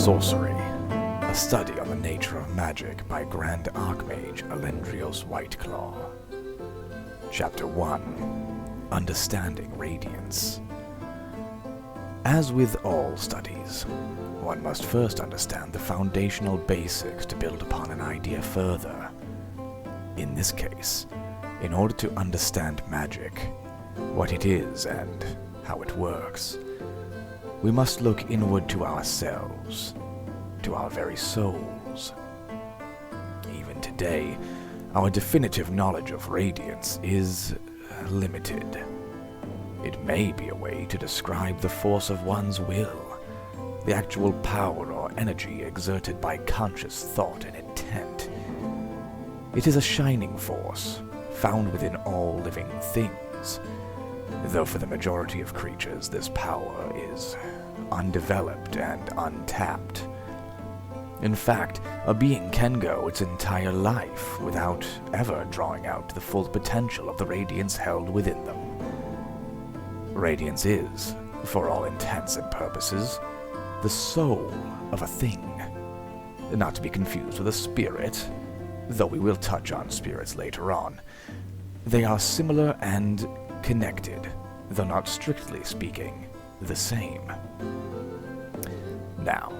Sorcery, a study on the nature of magic by Grand Archmage Elendrios Whiteclaw. Chapter 1. Understanding Radiance. As with all studies, one must first understand the foundational basics to build upon an idea further. In this case, in order to understand magic, what it is and how it works, we must look inward to ourselves, to our very souls. Even today, our definitive knowledge of Radiance is limited. It may be a way to describe the force of one's will, the actual power or energy exerted by conscious thought and intent. It is a shining force, found within all living things, though for the majority of creatures this power is undeveloped and untapped. In fact, a being can go its entire life without ever drawing out the full potential of the radiance held within them. Radiance is, for all intents and purposes, the soul of a thing, not to be confused with a spirit, though we will touch on spirits later on. They are similar and connected, though not strictly speaking, the same. Now,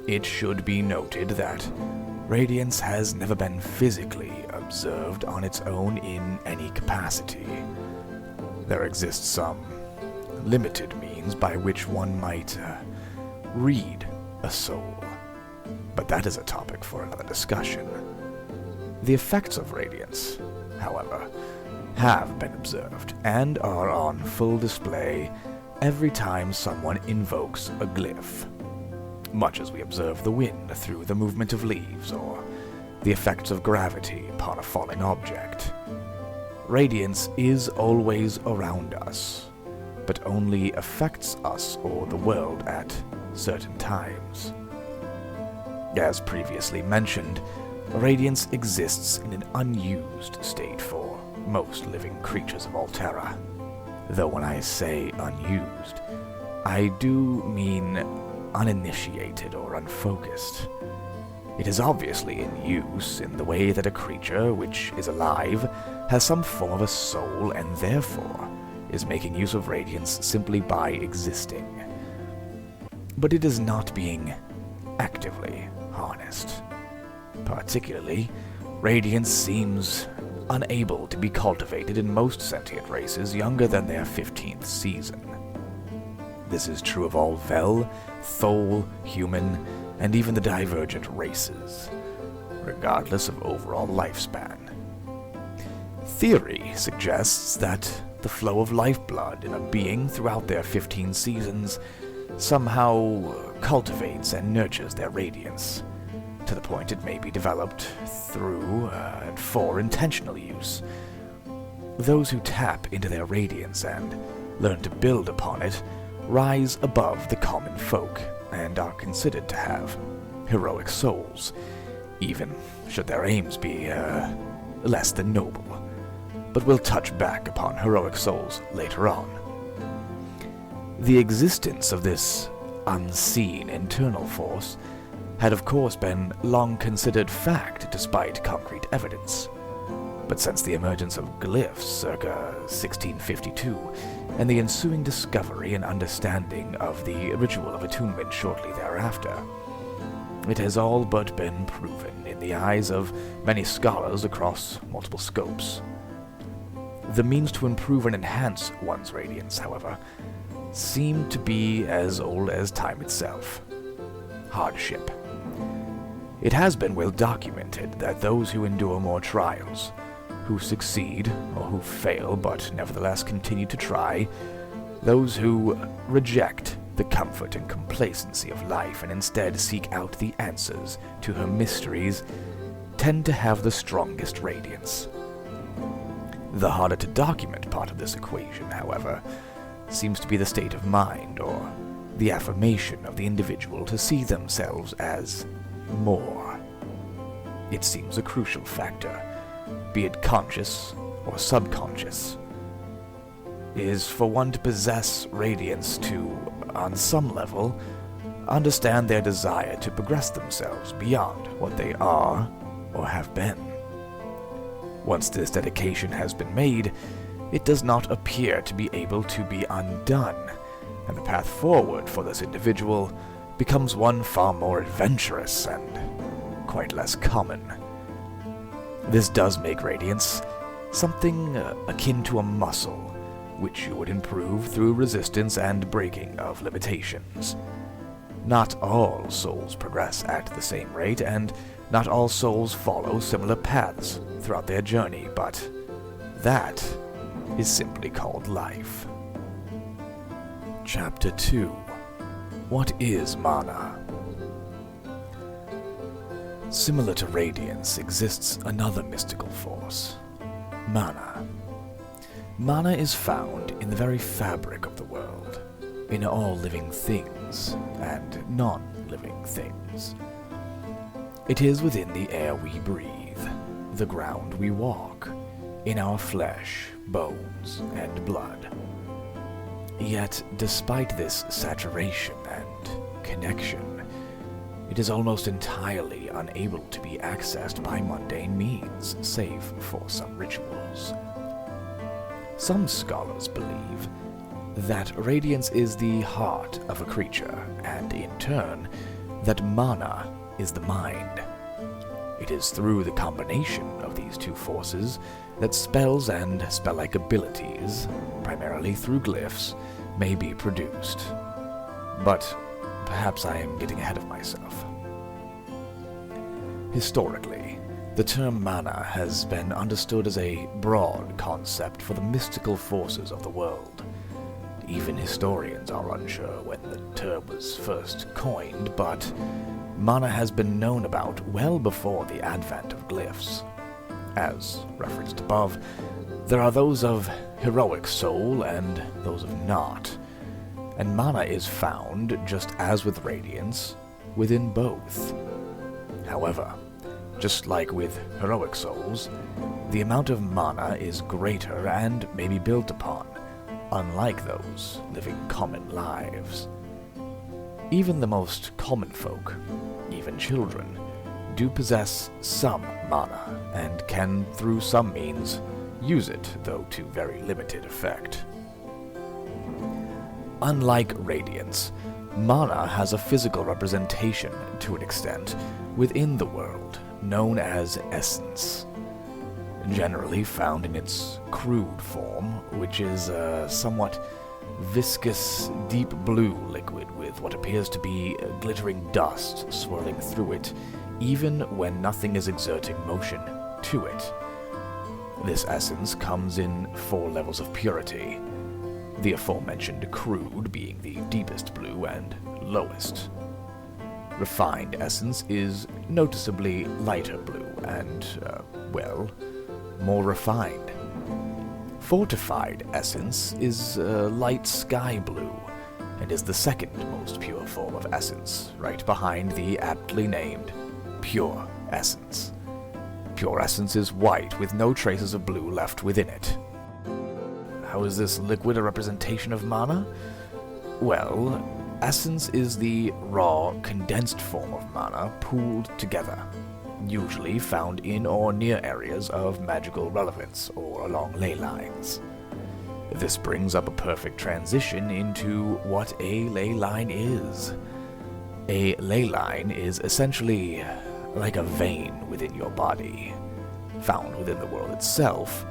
it should be noted that Radiance has never been physically observed on its own in any capacity. There exists some limited means by which one might read a soul, but that is a topic for another discussion. The effects of Radiance, however, have been observed and are on full display every time someone invokes a glyph, much as we observe the wind through the movement of leaves or the effects of gravity upon a falling object. Radiance is always around us, but only affects us or the world at certain times. As previously mentioned, Radiance exists in an unused state for most living creatures of Alterra. Though when I say unused, I do mean uninitiated or unfocused. It is obviously in use in the way that a creature which is alive has some form of a soul and therefore is making use of Radiance simply by existing. But it is not being actively harnessed. Particularly, Radiance seems unable to be cultivated in most sentient races younger than their 15th season. This is true of all Vel, Thol, human, and even the divergent races, regardless of overall lifespan. Theory suggests that the flow of lifeblood in a being throughout their 15 seasons somehow cultivates and nurtures their radiance, to the point it may be developed through and for intentional use. Those who tap into their radiance and learn to build upon it rise above the common folk and are considered to have heroic souls, even should their aims be less than noble. But we'll touch back upon heroic souls later on. The existence of this unseen internal force had of course been long considered fact despite concrete evidence. But since the emergence of glyphs circa 1652, and the ensuing discovery and understanding of the ritual of attunement shortly thereafter, it has all but been proven in the eyes of many scholars across multiple scopes. The means to improve and enhance one's radiance, however, seem to be as old as time itself: hardship. It has been well documented that those who endure more trials, who succeed or who fail but nevertheless continue to try, those who reject the comfort and complacency of life and instead seek out the answers to her mysteries, tend to have the strongest radiance. The harder to document part of this equation, however, seems to be the state of mind or the affirmation of the individual to see themselves as more. It seems a crucial factor, be it conscious or subconscious, is for one to possess radiance to, on some level, understand their desire to progress themselves beyond what they are or have been. Once this dedication has been made, it does not appear to be able to be undone, and the path forward for this individual becomes one far more adventurous and quite less common. This does make Radiance something akin to a muscle, which you would improve through resistance and breaking of limitations. Not all souls progress at the same rate, and not all souls follow similar paths throughout their journey, but that is simply called life. Chapter 2. What is mana? Similar to Radiance exists another mystical force, mana. Mana is found in the very fabric of the world, in all living things and non-living things. It is within the air we breathe, the ground we walk, in our flesh, bones, and blood. Yet, despite this saturation and connection, it is almost entirely unable to be accessed by mundane means, save for some rituals. Some scholars believe that Radiance is the heart of a creature, and in turn, that mana is the mind. It is through the combination of these two forces that spells and spell-like abilities, primarily through glyphs, may be produced. But perhaps I am getting ahead of myself. Historically, the term mana has been understood as a broad concept for the mystical forces of the world. Even historians are unsure when the term was first coined, but mana has been known about well before the advent of glyphs. As referenced above, there are those of heroic soul and those of not, and mana is found, just as with Radiance, within both. However, just like with heroic souls, the amount of mana is greater and may be built upon, unlike those living common lives. Even the most common folk, even children, do possess some mana, and can, through some means, use it, though to very limited effect. Unlike Radiance, mana has a physical representation, to an extent, within the world, known as essence. Generally found in its crude form, which is a somewhat viscous, deep blue liquid with what appears to be glittering dust swirling through it, even when nothing is exerting motion to it. This essence comes in 4 levels of purity, the aforementioned crude being the deepest blue and lowest. Refined essence is noticeably lighter blue and, more refined. Fortified essence is light sky blue, and is the second most pure form of essence, right behind the aptly named pure essence. Pure essence is white with no traces of blue left within it. How is this liquid a representation of mana? Well, essence is the raw, condensed form of mana pooled together, usually found in or near areas of magical relevance or along ley lines. This brings up a perfect transition into what a ley line is. A ley line is essentially like a vein within your body, found within the world itself,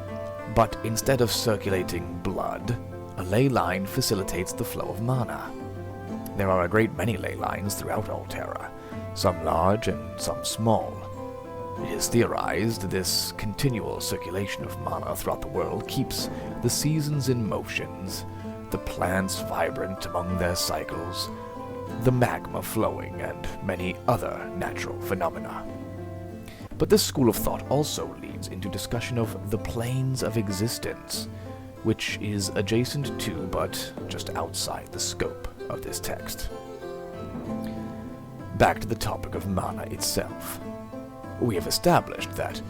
but instead of circulating blood, a ley line facilitates the flow of mana. There are a great many ley lines throughout Alterra, some large and some small. It is theorized this continual circulation of mana throughout the world keeps the seasons in motions, the plants vibrant among their cycles, the magma flowing, and many other natural phenomena. But this school of thought also leads into discussion of the planes of existence, which is adjacent to but just outside the scope of this text. Back to the topic of mana itself. We have established that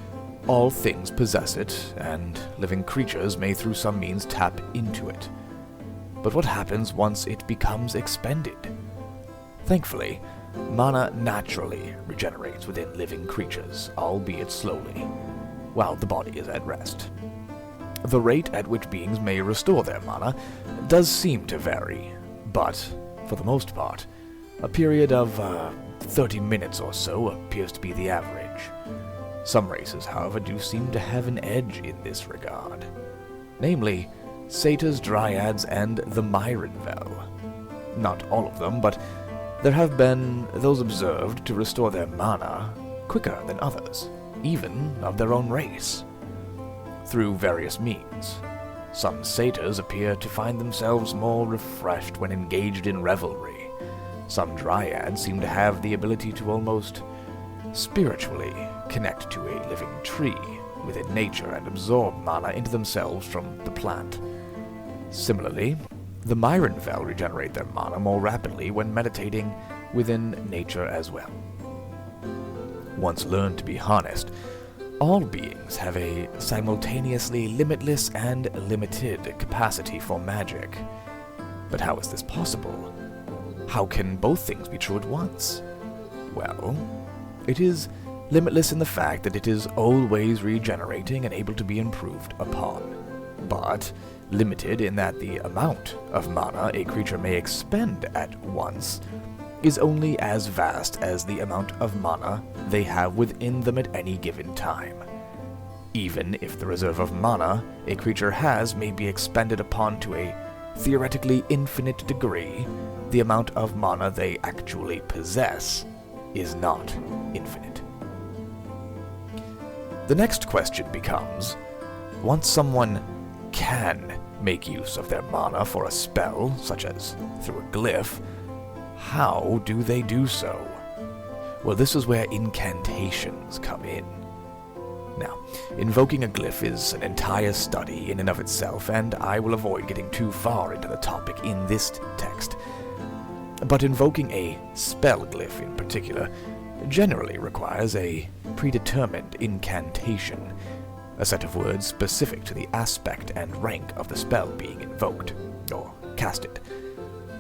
all things possess it, and living creatures may through some means tap into it. But what happens once it becomes expended? Thankfully, mana naturally regenerates within living creatures, albeit slowly, while the body is at rest. The rate at which beings may restore their mana does seem to vary, but, for the most part, a period of 30 minutes or so appears to be the average. Some races, however, do seem to have an edge in this regard, namely, satyrs, dryads, and the Myronvel. Not all of them, but there have been those observed to restore their mana quicker than others, even of their own race. Through various means, some satyrs appear to find themselves more refreshed when engaged in revelry. Some dryads seem to have the ability to almost spiritually connect to a living tree within nature and absorb mana into themselves from the plant. Similarly, the Myronvel regenerate their mana more rapidly when meditating within nature as well. Once learned to be harnessed, all beings have a simultaneously limitless and limited capacity for magic. But how is this possible? How can both things be true at once? Well, it is limitless in the fact that it is always regenerating and able to be improved upon, but limited in that the amount of mana a creature may expend at once is only as vast as the amount of mana they have within them at any given time. Even if the reserve of mana a creature has may be expended upon to a theoretically infinite degree, the amount of mana they actually possess is not infinite. The next question becomes, once someone can make use of their mana for a spell, such as through a glyph, how do they do so? Well, this is where incantations come in. Now, invoking a glyph is an entire study in and of itself, and I will avoid getting too far into the topic in this text. But invoking a spell glyph in particular generally requires a predetermined incantation, a set of words specific to the aspect and rank of the spell being invoked, or casted.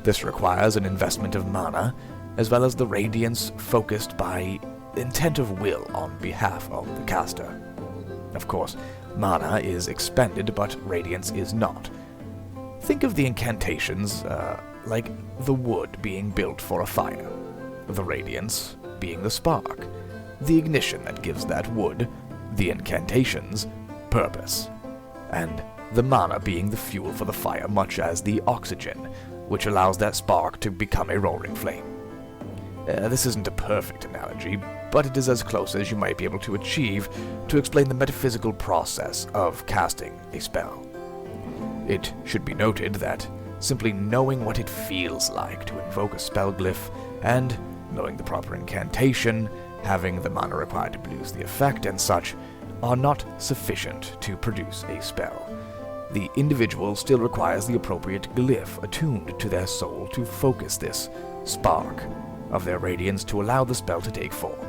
This requires an investment of mana, as well as the radiance focused by intent of will on behalf of the caster. Of course, mana is expended, but radiance is not. Think of the incantations like the wood being built for a fire, the radiance being the spark, the ignition that gives that wood, the incantations, purpose, and the mana being the fuel for the fire, much as the oxygen, which allows that spark to become a roaring flame. This isn't a perfect analogy, but it is as close as you might be able to achieve to explain the metaphysical process of casting a spell. It should be noted that simply knowing what it feels like to invoke a spell glyph and knowing the proper incantation, having the mana required to produce the effect and such, are not sufficient to produce a spell. The individual still requires the appropriate glyph attuned to their soul to focus this spark of their radiance to allow the spell to take form.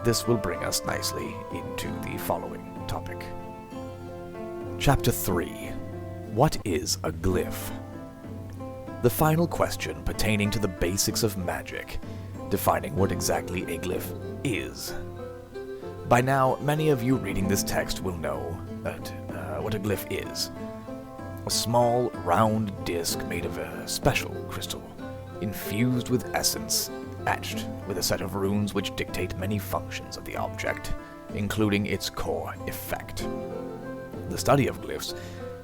This will bring us nicely into the following topic. Chapter 3. What is a glyph? The final question pertaining to the basics of magic, defining what exactly a glyph is. By now, many of you reading this text will know that what a glyph is. A small, round disc made of a special crystal, infused with essence, etched with a set of runes which dictate many functions of the object, including its core effect. The study of glyphs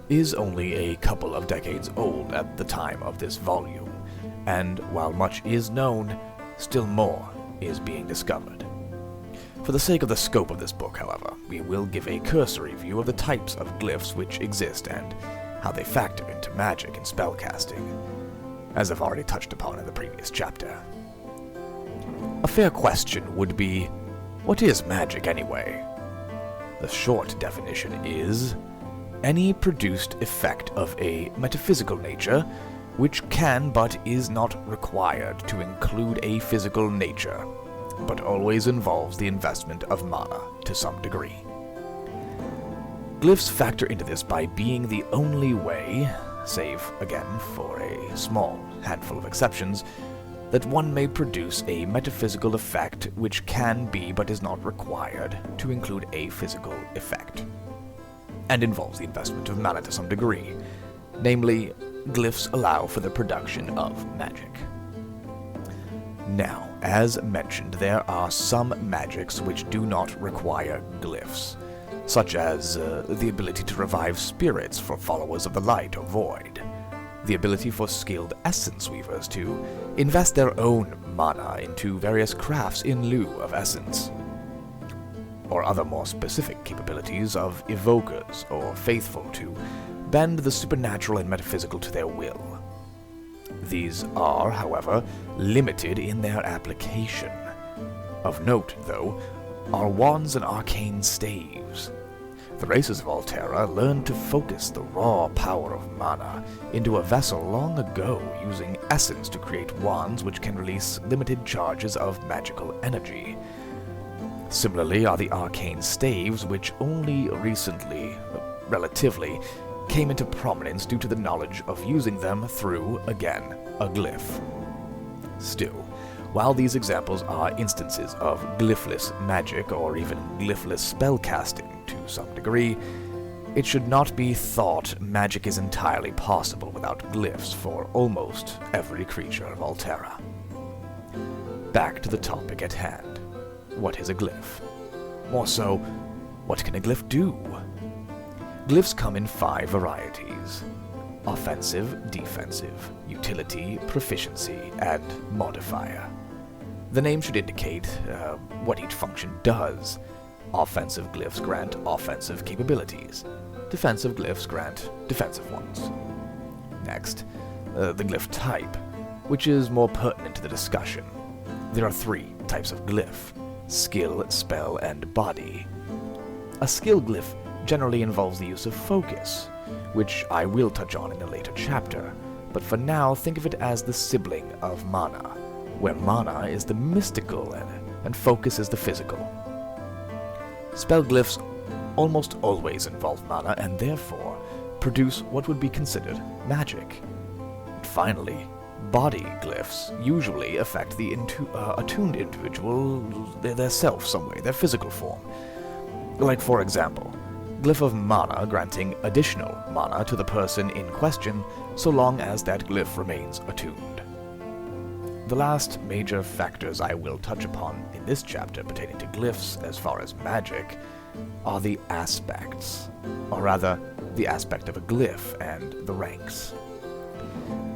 is only a couple of decades old at the time of this volume, and while much is known, still more is being discovered. For the sake of the scope of this book, however, we will give a cursory view of the types of glyphs which exist and how they factor into magic and spellcasting, as I've already touched upon in the previous chapter. A fair question would be, what is magic anyway? The short definition is any produced effect of a metaphysical nature which can but is not required to include a physical nature, but always involves the investment of mana to some degree. Glyphs factor into this by being the only way, save again for a small handful of exceptions, that one may produce a metaphysical effect which can be but is not required to include a physical effect, and involves the investment of mana to some degree. Namely, glyphs allow for the production of magic. Now, as mentioned, there are some magics which do not require glyphs, such as the ability to revive spirits for followers of the light or void, the ability for skilled essence weavers to invest their own mana into various crafts in lieu of essence, or other more specific capabilities of evokers or faithful to bend the supernatural and metaphysical to their will. These are, however, limited in their application. Of note, though, are wands and arcane staves. The races of Alterra learned to focus the raw power of mana into a vessel long ago, using essence to create wands which can release limited charges of magical energy. Similarly are the arcane staves, which only recently, relatively, came into prominence due to the knowledge of using them through, again, a glyph. Still, while these examples are instances of glyphless magic or even glyphless spellcasting to some degree, it should not be thought magic is entirely possible without glyphs for almost every creature of Alterra. Back to the topic at hand. What is a glyph? More so, what can a glyph do? Glyphs come in 5 varieties: offensive, defensive, utility, proficiency, and modifier. The name should indicate what each function does. Offensive glyphs grant offensive capabilities. Defensive glyphs grant defensive ones. Next, the glyph type, which is more pertinent to the discussion. There are 3 types of glyph: skill, spell, and body. A skill glyph generally involves the use of focus, which I will touch on in a later chapter, but for now think of it as the sibling of mana, where mana is the mystical and focus is the physical. Spell glyphs almost always involve mana and therefore produce what would be considered magic. And finally, body glyphs usually affect the attuned individual, their self some way, their physical form. Like, for example, glyph of mana granting additional mana to the person in question so long as that glyph remains attuned. The last major factors I will touch upon in this chapter pertaining to glyphs as far as magic are the aspects, or rather, the aspect of a glyph and the ranks.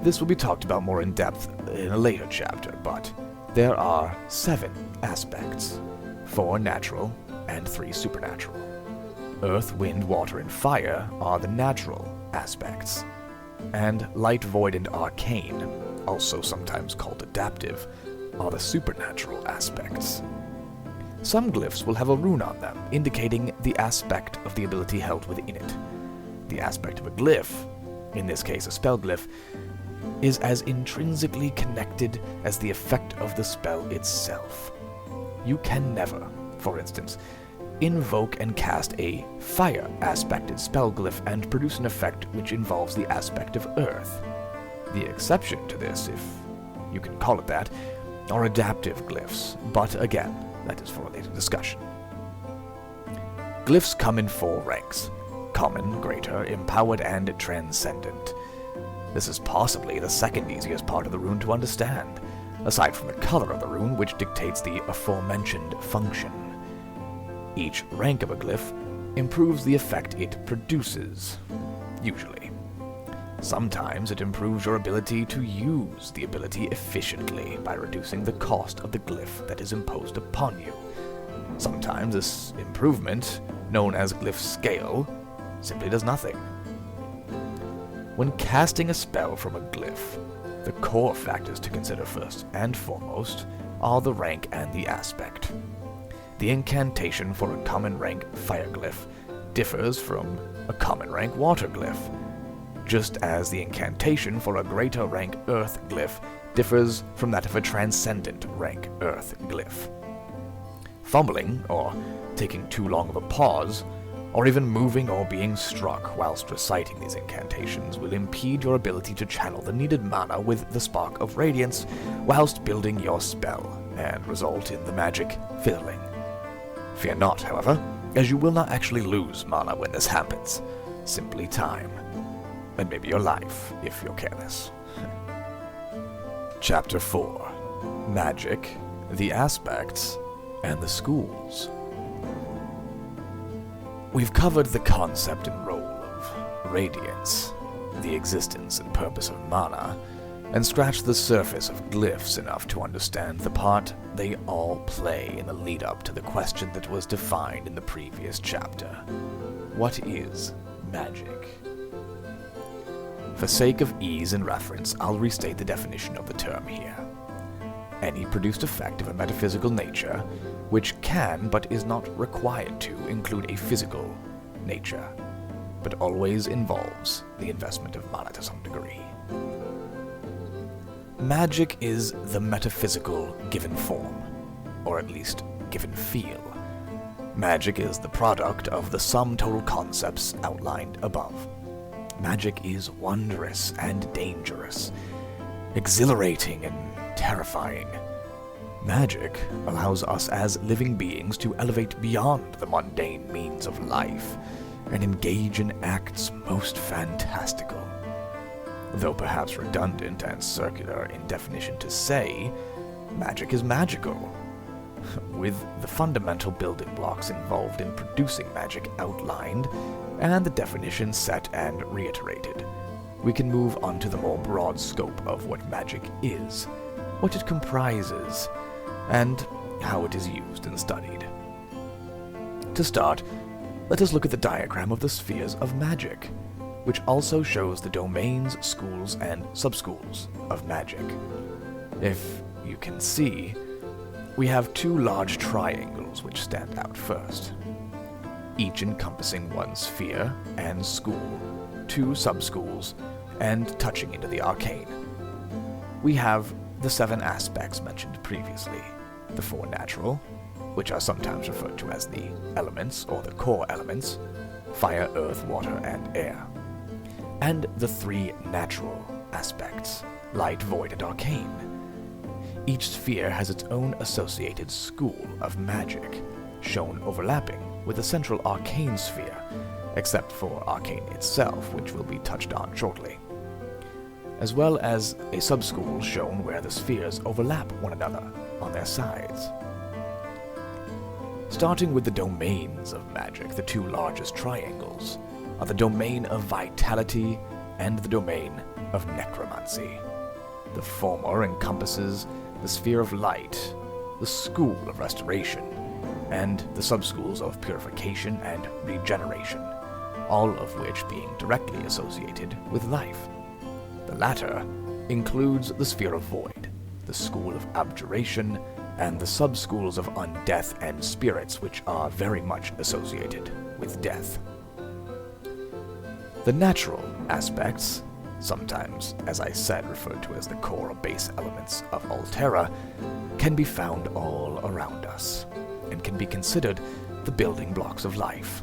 This will be talked about more in depth in a later chapter, but there are 7 aspects, 4 natural and 3 supernatural. Earth, wind, water, and fire are the natural aspects, and light, void, and arcane, also sometimes called adaptive, are the supernatural aspects. Some glyphs will have a rune on them, indicating the aspect of the ability held within it. The aspect of a glyph, in this case a spell glyph, is as intrinsically connected as the effect of the spell itself. You can never, for instance, invoke and cast a fire-aspected spell glyph and produce an effect which involves the aspect of earth. The exception to this, if you can call it that, are adaptive glyphs, but again, that is for a later discussion. Glyphs come in 4 ranks: common, greater, empowered, and transcendent. This is possibly the second easiest part of the rune to understand, aside from the color of the rune, which dictates the aforementioned function. Each rank of a glyph improves the effect it produces, usually. Sometimes it improves your ability to use the ability efficiently by reducing the cost of the glyph that is imposed upon you. Sometimes this improvement, known as glyph scale, simply does nothing. When casting a spell from a glyph, the core factors to consider first and foremost are the rank and the aspect. The incantation for a common rank fire glyph differs from a common rank water glyph, just as the incantation for a greater rank earth glyph differs from that of a transcendent rank earth glyph. Fumbling, or taking too long of a pause, or even moving or being struck whilst reciting these incantations will impede your ability to channel the needed mana with the Spark of Radiance whilst building your spell, and result in the magic fizzling. Fear not, however, as you will not actually lose mana when this happens. Simply time. And maybe your life, if you're careless. Chapter 4. Magic, the Aspects, and the Schools. We've covered the concept and role of Radiance, the existence and purpose of mana, and scratched the surface of glyphs enough to understand the part they all play in the lead-up to the question that was defined in the previous chapter. What is magic? For sake of ease and reference, I'll restate the definition of the term here. Any produced effect of a metaphysical nature, which can, but is not required to, include a physical nature, but always involves the investment of mana to some degree. Magic is the metaphysical given form, or at least given feel. Magic is the product of the sum total concepts outlined above. Magic is wondrous and dangerous, exhilarating and terrifying. Magic allows us as living beings to elevate beyond the mundane means of life and engage in acts most fantastical. Though perhaps redundant and circular in definition to say, magic is magical. With the fundamental building blocks involved in producing magic outlined, and the definition set and reiterated, we can move on to the more broad scope of what magic is, what it comprises, and how it is used and studied. To start, let us look at the diagram of the spheres of magic, which also shows the domains, schools, and subschools of magic. If you can see, we have two large triangles which stand out first, each encompassing one sphere and school, two subschools, and touching into the arcane. We have the 7 aspects mentioned previously, the 4 natural, which are sometimes referred to as the elements or the core elements, fire, earth, water, and air, and the 3 natural aspects, light, void, and arcane. Each sphere has its own associated school of magic, shown overlapping with the central arcane sphere, except for arcane itself, which will be touched on shortly, as well as a subschool shown where the spheres overlap one another on their sides. Starting with the domains of magic, the 2 largest triangles are the domain of vitality and the domain of necromancy. The former encompasses the sphere of light, the school of restoration, and the subschools of purification and regeneration, all of which being directly associated with life. The latter includes the sphere of void, the school of abjuration, and the subschools of undeath and spirits, which are very much associated with death. The natural aspects, sometimes, as I said, referred to as the core or base elements of Alterra, can be found all around us, and can be considered the building blocks of life.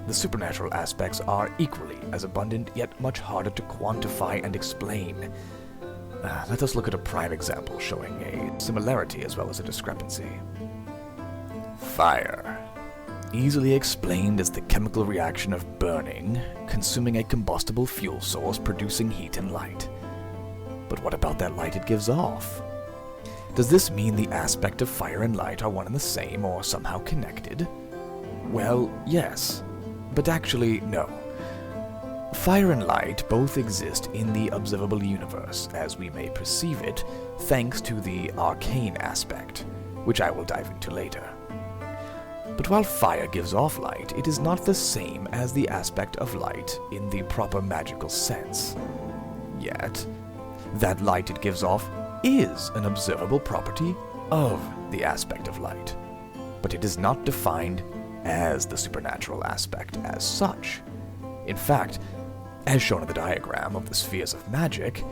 The supernatural aspects are equally as abundant, yet much harder to quantify and explain. Let us look at a prime example showing a similarity as well as a discrepancy. Fire. Easily explained as the chemical reaction of burning, consuming a combustible fuel source, producing heat and light. But what about that light it gives off? Does this mean the aspect of fire and light are one and the same, or somehow connected? Well, yes, but actually no. Fire and light both exist in the observable universe, as we may perceive it, thanks to the arcane aspect, which I will dive into later. But while fire gives off light, it is not the same as the aspect of light in the proper magical sense. Yet, that light it gives off is an observable property of the aspect of light, but it is not defined as the supernatural aspect as such. In fact, as shown in the diagram of the spheres of magic,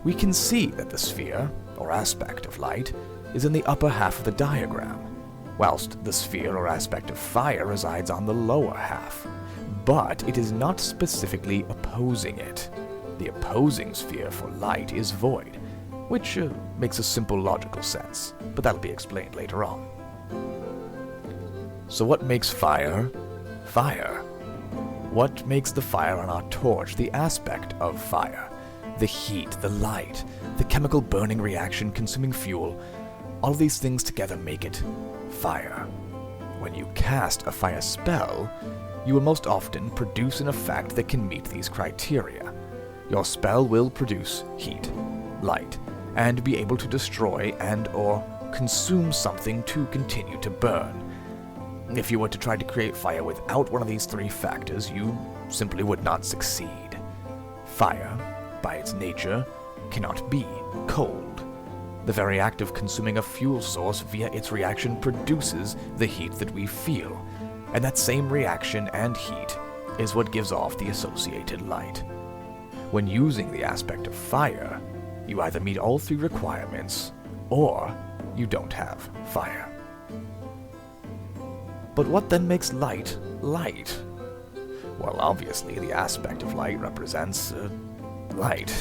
we can see that the sphere, or aspect of light, is in the upper half of the diagram, whilst the sphere or aspect of fire resides on the lower half. But it is not specifically opposing it. The opposing sphere for light is void, which makes a simple logical sense, but that'll be explained later on. So what makes fire, fire? What makes the fire on our torch the aspect of fire? The heat, the light, the chemical burning reaction consuming fuel, all of these things together make it fire. When you cast a fire spell, you will most often produce an effect that can meet these criteria. Your spell will produce heat, light, and be able to destroy and/or consume something to continue to burn. If you were to try to create fire without one of these three factors, you simply would not succeed. Fire, by its nature, cannot be cold. The very act of consuming a fuel source via its reaction produces the heat that we feel, and that same reaction and heat is what gives off the associated light. When using the aspect of fire, you either meet all three requirements, or you don't have fire. But what then makes light light? Well, obviously the aspect of light represents light,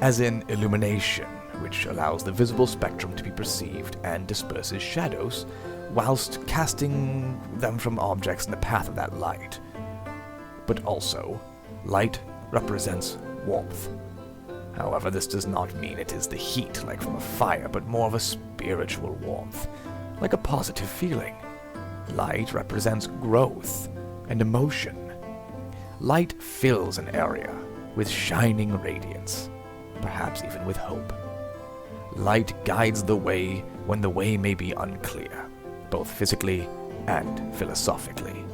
as in illumination, which allows the visible spectrum to be perceived and disperses shadows, whilst casting them from objects in the path of that light. But also, light represents warmth. However, this does not mean it is the heat like from a fire, but more of a spiritual warmth, like a positive feeling. Light represents growth and emotion. Light fills an area with shining radiance, perhaps even with hope. Light guides the way when the way may be unclear, both physically and philosophically.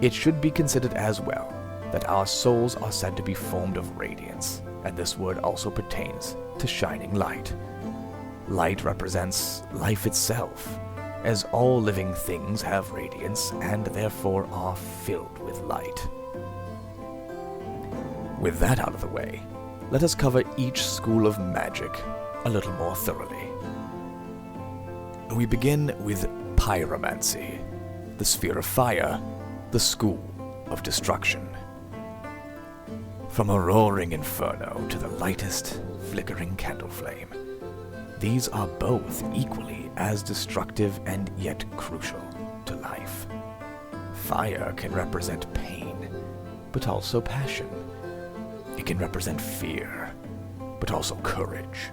It should be considered as well that our souls are said to be formed of radiance, and this word also pertains to shining light. Light represents life itself, as all living things have radiance and therefore are filled with light. With that out of the way, let us cover each school of magic a little more thoroughly. We begin with pyromancy, the sphere of fire, the school of destruction. From a roaring inferno to the lightest flickering candle flame, these are both equally as destructive and yet crucial to life. Fire can represent pain, but also passion. It can represent fear, but also courage.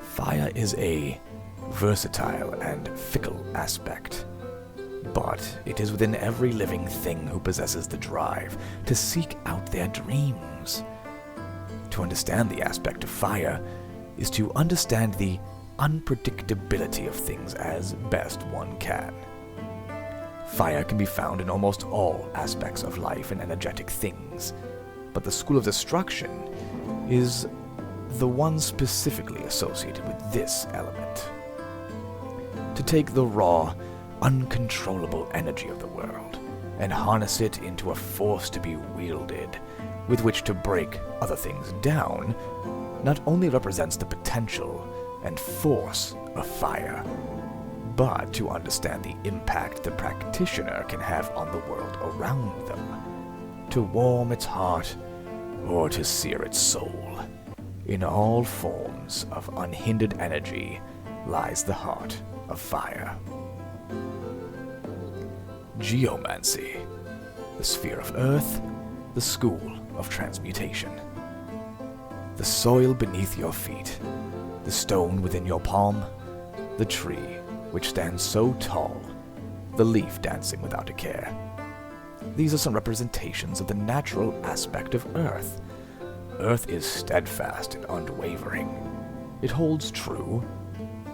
Fire is a versatile and fickle aspect, but it is within every living thing who possesses the drive to seek out their dreams. To understand the aspect of fire is to understand the unpredictability of things as best one can. Fire can be found in almost all aspects of life and energetic things, but the school of destruction is the one specifically associated with this element. To take the raw, uncontrollable energy of the world and harness it into a force to be wielded, with which to break other things down, not only represents the potential and force of fire, but to understand the impact the practitioner can have on the world around them, to warm its heart or to sear its soul. In all forms of unhindered energy lies the heart of fire. Geomancy, the sphere of earth, the school of transmutation. The soil beneath your feet, the stone within your palm, the tree which stands so tall, the leaf dancing without a care. These are some representations of the natural aspect of earth. Earth is steadfast and unwavering. It holds true,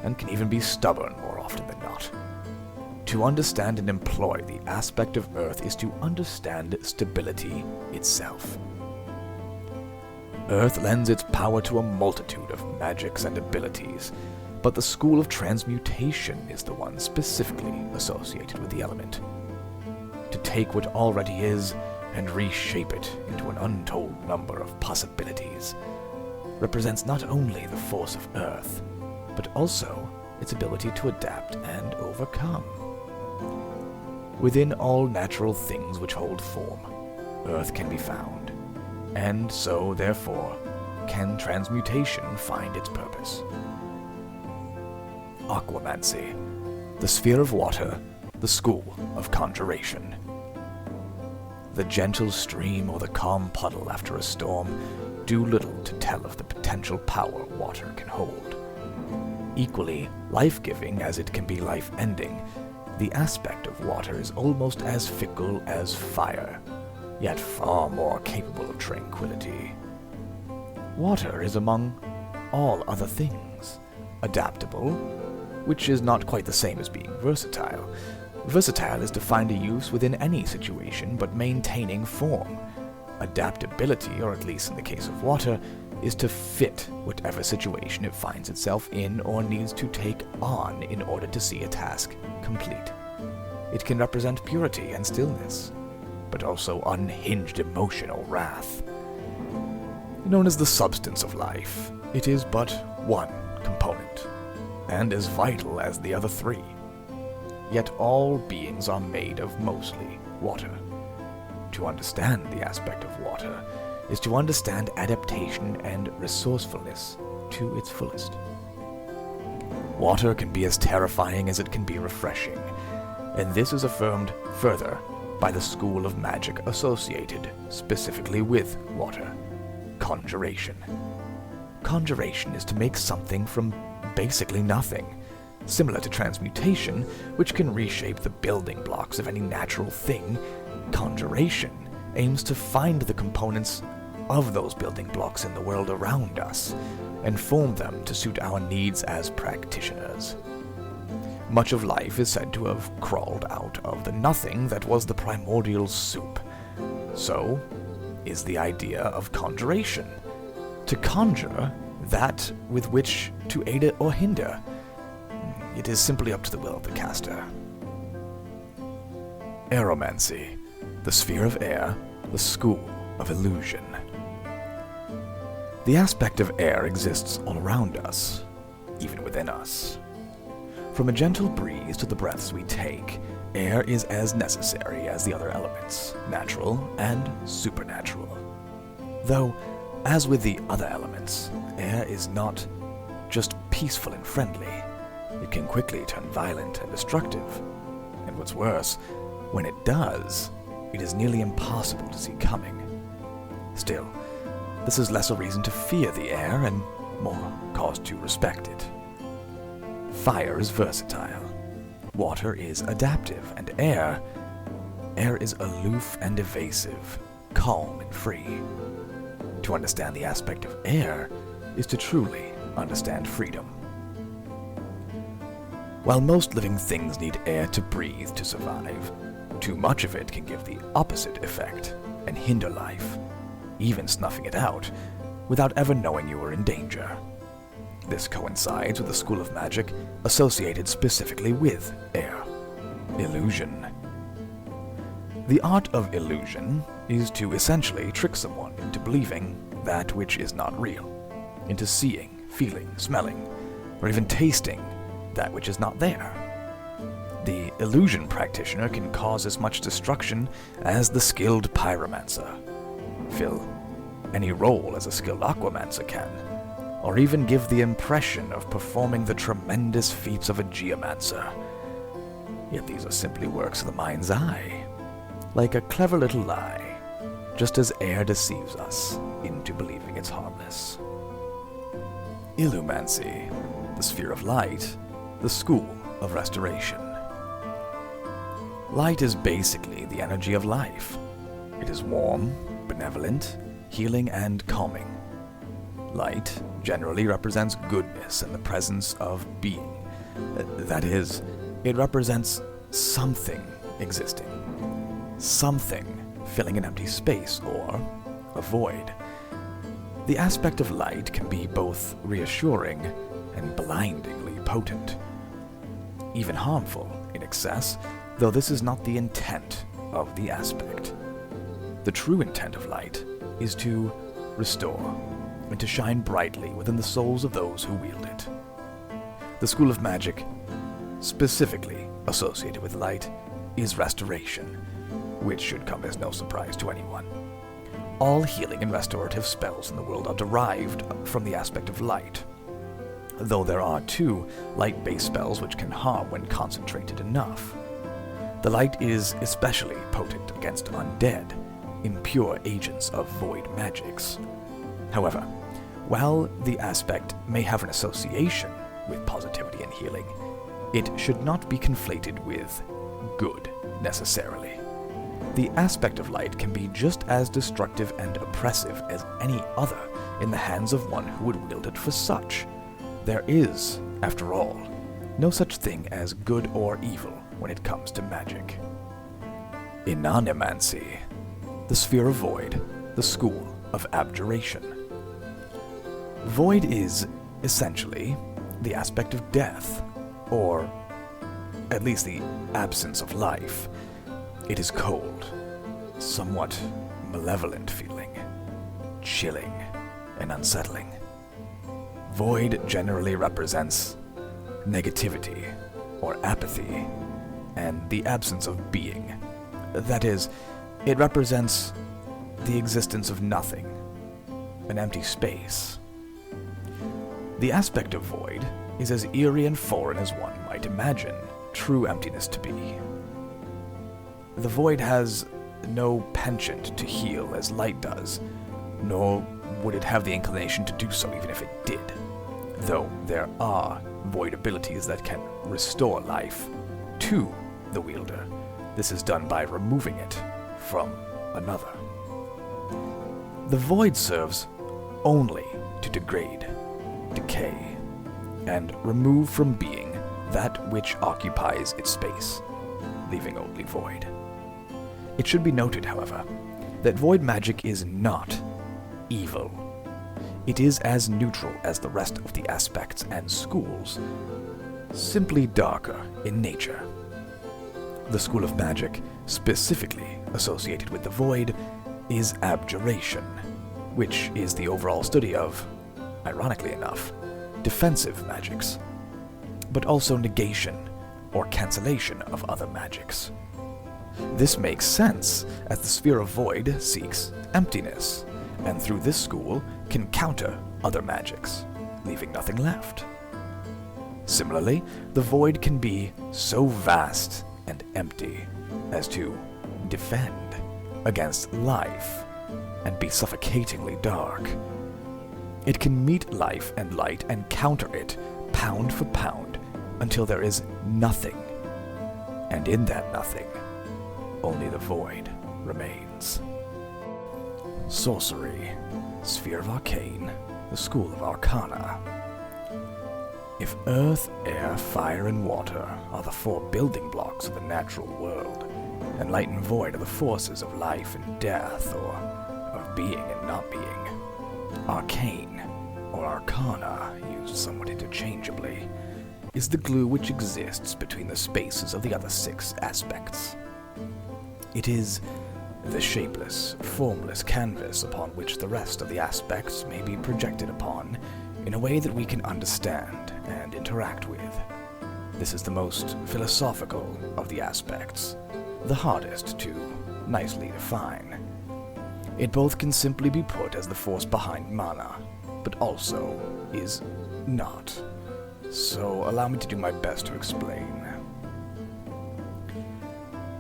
and can even be stubborn more often than not. To understand and employ the aspect of earth is to understand stability itself. Earth lends its power to a multitude of magics and abilities, but the school of transmutation is the one specifically associated with the element. To take what already is and reshape it into an untold number of possibilities represents not only the force of Earth, but also its ability to adapt and overcome. overcome. Within all natural things which hold form, earth can be found, and so, therefore, can transmutation find its purpose. Aquamancy, the sphere of water, the school of conjuration. The gentle stream or the calm puddle after a storm do little to tell of the potential power water can hold. Equally life-giving as it can be life-ending, the aspect of water is almost as fickle as fire, yet far more capable of tranquility. Water is among all other things adaptable, which is not quite the same as being versatile. Versatile is to find a use within any situation, but maintaining form. Adaptability, or at least in the case of water, is to fit whatever situation it finds itself in or needs to take on in order to see a task complete. It can represent purity and stillness, but also unhinged emotion or wrath. Known as the substance of life, it is but one component, and as vital as the other three. Yet all beings are made of mostly water. To understand the aspect of water is to understand adaptation and resourcefulness to its fullest. Water can be as terrifying as it can be refreshing, and this is affirmed further by the school of magic associated specifically with water: conjuration. Conjuration is to make something from basically nothing. Similar to transmutation, which can reshape the building blocks of any natural thing, conjuration aims to find the components of those building blocks in the world around us and form them to suit our needs as practitioners. Much of life is said to have crawled out of the nothing that was the primordial soup. So is the idea of conjuration: to conjure that with which to aid it or hinder. It is simply up to the will of the caster. Aeromancy, the sphere of air, the school of illusion. The aspect of air exists all around us, even within us. From a gentle breeze to the breaths we take, air is as necessary as the other elements, natural and supernatural. Though, as with the other elements, air is not just peaceful and friendly. It can quickly turn violent and destructive. And what's worse, when it does, it is nearly impossible to see coming. Still, this is less a reason to fear the air and more cause to respect it. Fire is versatile. Water is adaptive, and air is aloof and evasive, calm and free. To understand the aspect of air is to truly understand freedom. While most living things need air to breathe to survive, too much of it can give the opposite effect and hinder life, even snuffing it out without ever knowing you were in danger. This coincides with the school of magic associated specifically with air: illusion. The art of illusion is to essentially trick someone into believing that which is not real, into seeing, feeling, smelling, or even tasting that which is not there. The illusion practitioner can cause as much destruction as the skilled pyromancer, fill any role as a skilled aquamancer can, or even give the impression of performing the tremendous feats of a geomancer. Yet these are simply works of the mind's eye, like a clever little lie, just as air deceives us into believing it's harmless. Illumancy, the sphere of light, the school of restoration. Light is basically the energy of life. It is warm, benevolent, healing, and calming. Light generally represents goodness and the presence of being. That is, it represents something existing, something filling an empty space or a void. The aspect of light can be both reassuring and blindingly potent, even harmful in excess, though this is not the intent of the aspect. The true intent of light is to restore and to shine brightly within the souls of those who wield it. The school of magic specifically associated with light, is restoration, which should come as no surprise to anyone. All healing and restorative spells in the world are derived from the aspect of light, though there are 2 light-based spells which can harm when concentrated enough. The light is especially potent against undead, impure agents of void magics. However, while the aspect may have an association with positivity and healing, it should not be conflated with good, necessarily. The aspect of light can be just as destructive and oppressive as any other in the hands of one who would wield it for such. There is, after all, no such thing as good or evil when it comes to magic. In Anomancy, the Sphere of Void, the School of Abjuration. Void is, essentially, the aspect of death, or at least the absence of life. It is cold, somewhat malevolent feeling, chilling and unsettling. Void generally represents negativity or apathy, and the absence of being. That is, it represents the existence of nothing, an empty space. The aspect of void is as eerie and foreign as one might imagine true emptiness to be. The void has no penchant to heal as light does, nor would it have the inclination to do so even if it did, though there are void abilities that can restore life to the wielder. This is done by removing it from another. The void serves only to degrade, decay, and remove from being that which occupies its space, leaving only void. It should be noted, however, that void magic is not evil. It is as neutral as the rest of the aspects and schools, simply darker in nature. The School of Magic, specifically associated with the void, is abjuration, which is the overall study of, ironically enough, defensive magics, but also negation or cancellation of other magics. This makes sense, as the Sphere of Void seeks emptiness, and through this school can counter other magics, leaving nothing left. Similarly, the void can be so vast and empty as to defend against life and be suffocatingly dark. It can meet life and light and counter it pound for pound until there is nothing, and in that nothing, only the void remains. Sorcery, Sphere of Arcane, the School of Arcana. If earth, air, fire, and water are the 4 building blocks of the natural world, and light and void are the forces of life and death, or of being and not being, arcane, or arcana, used somewhat interchangeably, is the glue which exists between the spaces of the other 6 aspects. It is the shapeless, formless canvas upon which the rest of the aspects may be projected upon in a way that we can understand and interact with. This is the most philosophical of the aspects, the hardest to nicely define. It both can simply be put as the force behind mana, but also is not. So allow me to do my best to explain.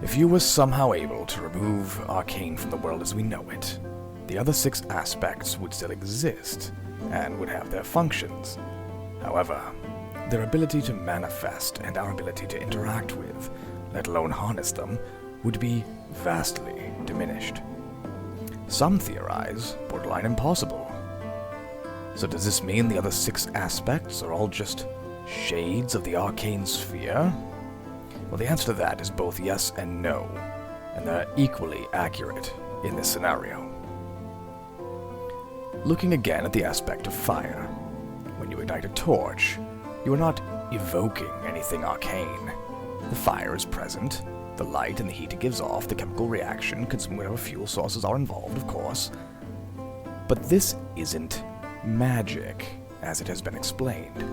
If you were somehow able to remove arcane from the world as we know it, the other 6 aspects would still exist, and would have their functions. However, their ability to manifest and our ability to interact with, let alone harness them, would be vastly diminished. Some theorize borderline impossible. So does this mean the other 6 aspects are all just shades of the arcane sphere? Well, the answer to that is both yes and no, and they're equally accurate in this scenario. Looking again at the aspect of fire, when you ignite a torch, you are not evoking anything arcane. The fire is present, the light and the heat it gives off, the chemical reaction, consuming whatever fuel sources are involved, of course. But this isn't magic, as it has been explained.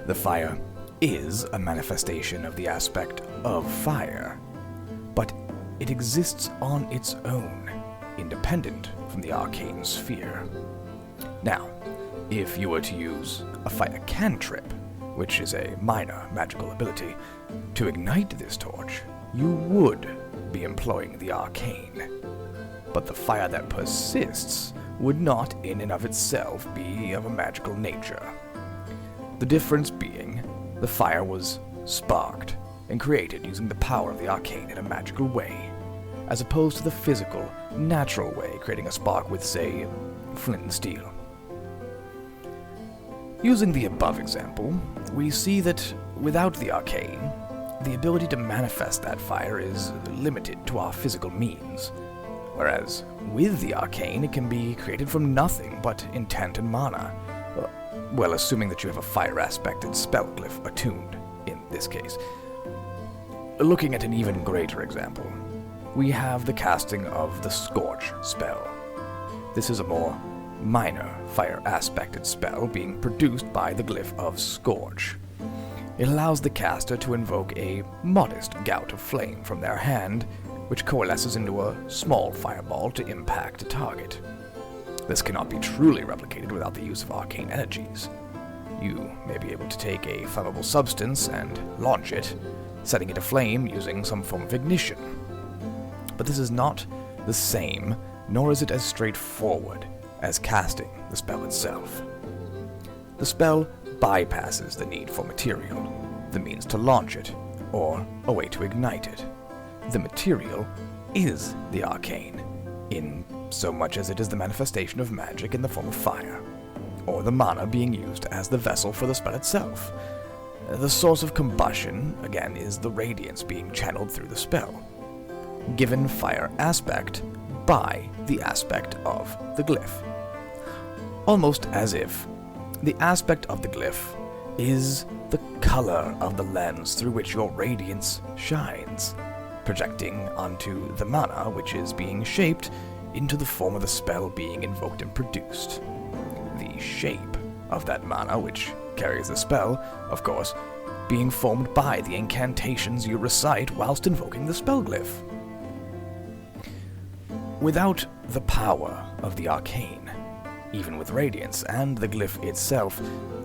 The fire is a manifestation of the aspect of fire, but it exists on its own, independent from the arcane sphere. Now, if you were to use a fire cantrip, which is a minor magical ability, to ignite this torch, you would be employing the arcane. But the fire that persists would not in and of itself be of a magical nature. The difference being, the fire was sparked and created using the power of the arcane in a magical way, as opposed to the physical, natural way creating a spark with, say, flint and steel. Using the above example, we see that without the arcane, the ability to manifest that fire is limited to our physical means, whereas with the arcane it can be created from nothing but intent and mana, well, assuming that you have a fire-aspected spell glyph attuned, in this case. Looking at an even greater example, we have the casting of the Scorch spell. This is a more minor fire-aspected spell being produced by the glyph of Scorch. It allows the caster to invoke a modest gout of flame from their hand, which coalesces into a small fireball to impact a target. This cannot be truly replicated without the use of arcane energies. You may be able to take a flammable substance and launch it, setting it aflame using some form of ignition. But this is not the same, nor is it as straightforward as casting the spell itself. The spell bypasses the need for material, the means to launch it, or a way to ignite it. The material is the arcane, in so much as it is the manifestation of magic in the form of fire, or the mana being used as the vessel for the spell itself. The source of combustion, again, is the radiance being channeled through the spell, given fire aspect by the aspect of the glyph. Almost as if the aspect of the glyph is the color of the lens through which your radiance shines, projecting onto the mana which is being shaped into the form of the spell being invoked and produced. The shape of that mana which carries the spell, of course, being formed by the incantations you recite whilst invoking the spell glyph. Without the power of the arcane, even with Radiance and the glyph itself,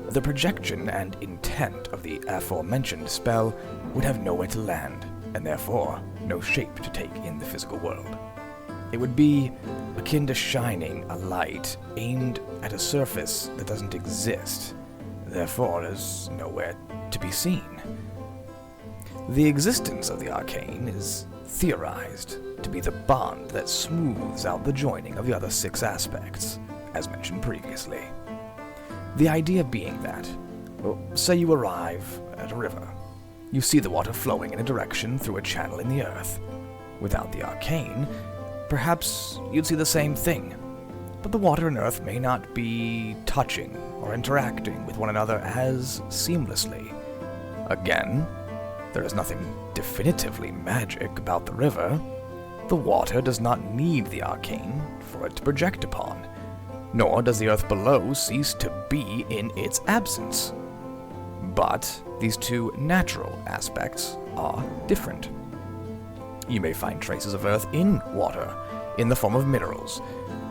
the projection and intent of the aforementioned spell would have nowhere to land, and therefore no shape to take in the physical world. It would be akin to shining a light aimed at a surface that doesn't exist, therefore is nowhere to be seen. The existence of the arcane is theorized to be the bond that smooths out the joining of the other 6 aspects, as mentioned previously. The idea being that, say you arrive at a river. You see the water flowing in a direction through a channel in the earth. Without the arcane, perhaps you'd see the same thing, but the water and earth may not be touching or interacting with one another as seamlessly. Again, there is nothing definitively magic about the river. The water does not need the arcane for it to project upon, nor does the earth below cease to be in its absence. But these two natural aspects are different. You may find traces of earth in water, in the form of minerals,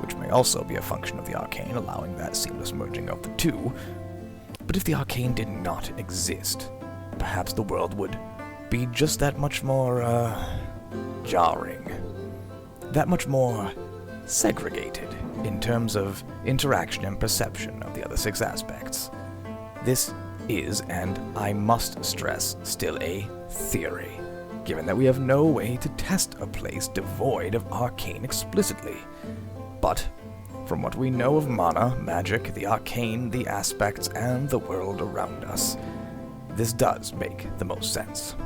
which may also be a function of the arcane, allowing that seamless merging of the two. But if the arcane did not exist, perhaps the world would be just that much more, jarring. That much more segregated in terms of interaction and perception of the other 6 aspects. This is, and I must stress, still a theory, given that we have no way to test a place devoid of arcane explicitly. But from what we know of mana, magic, the arcane, the aspects, and the world around us, this does make the most sense.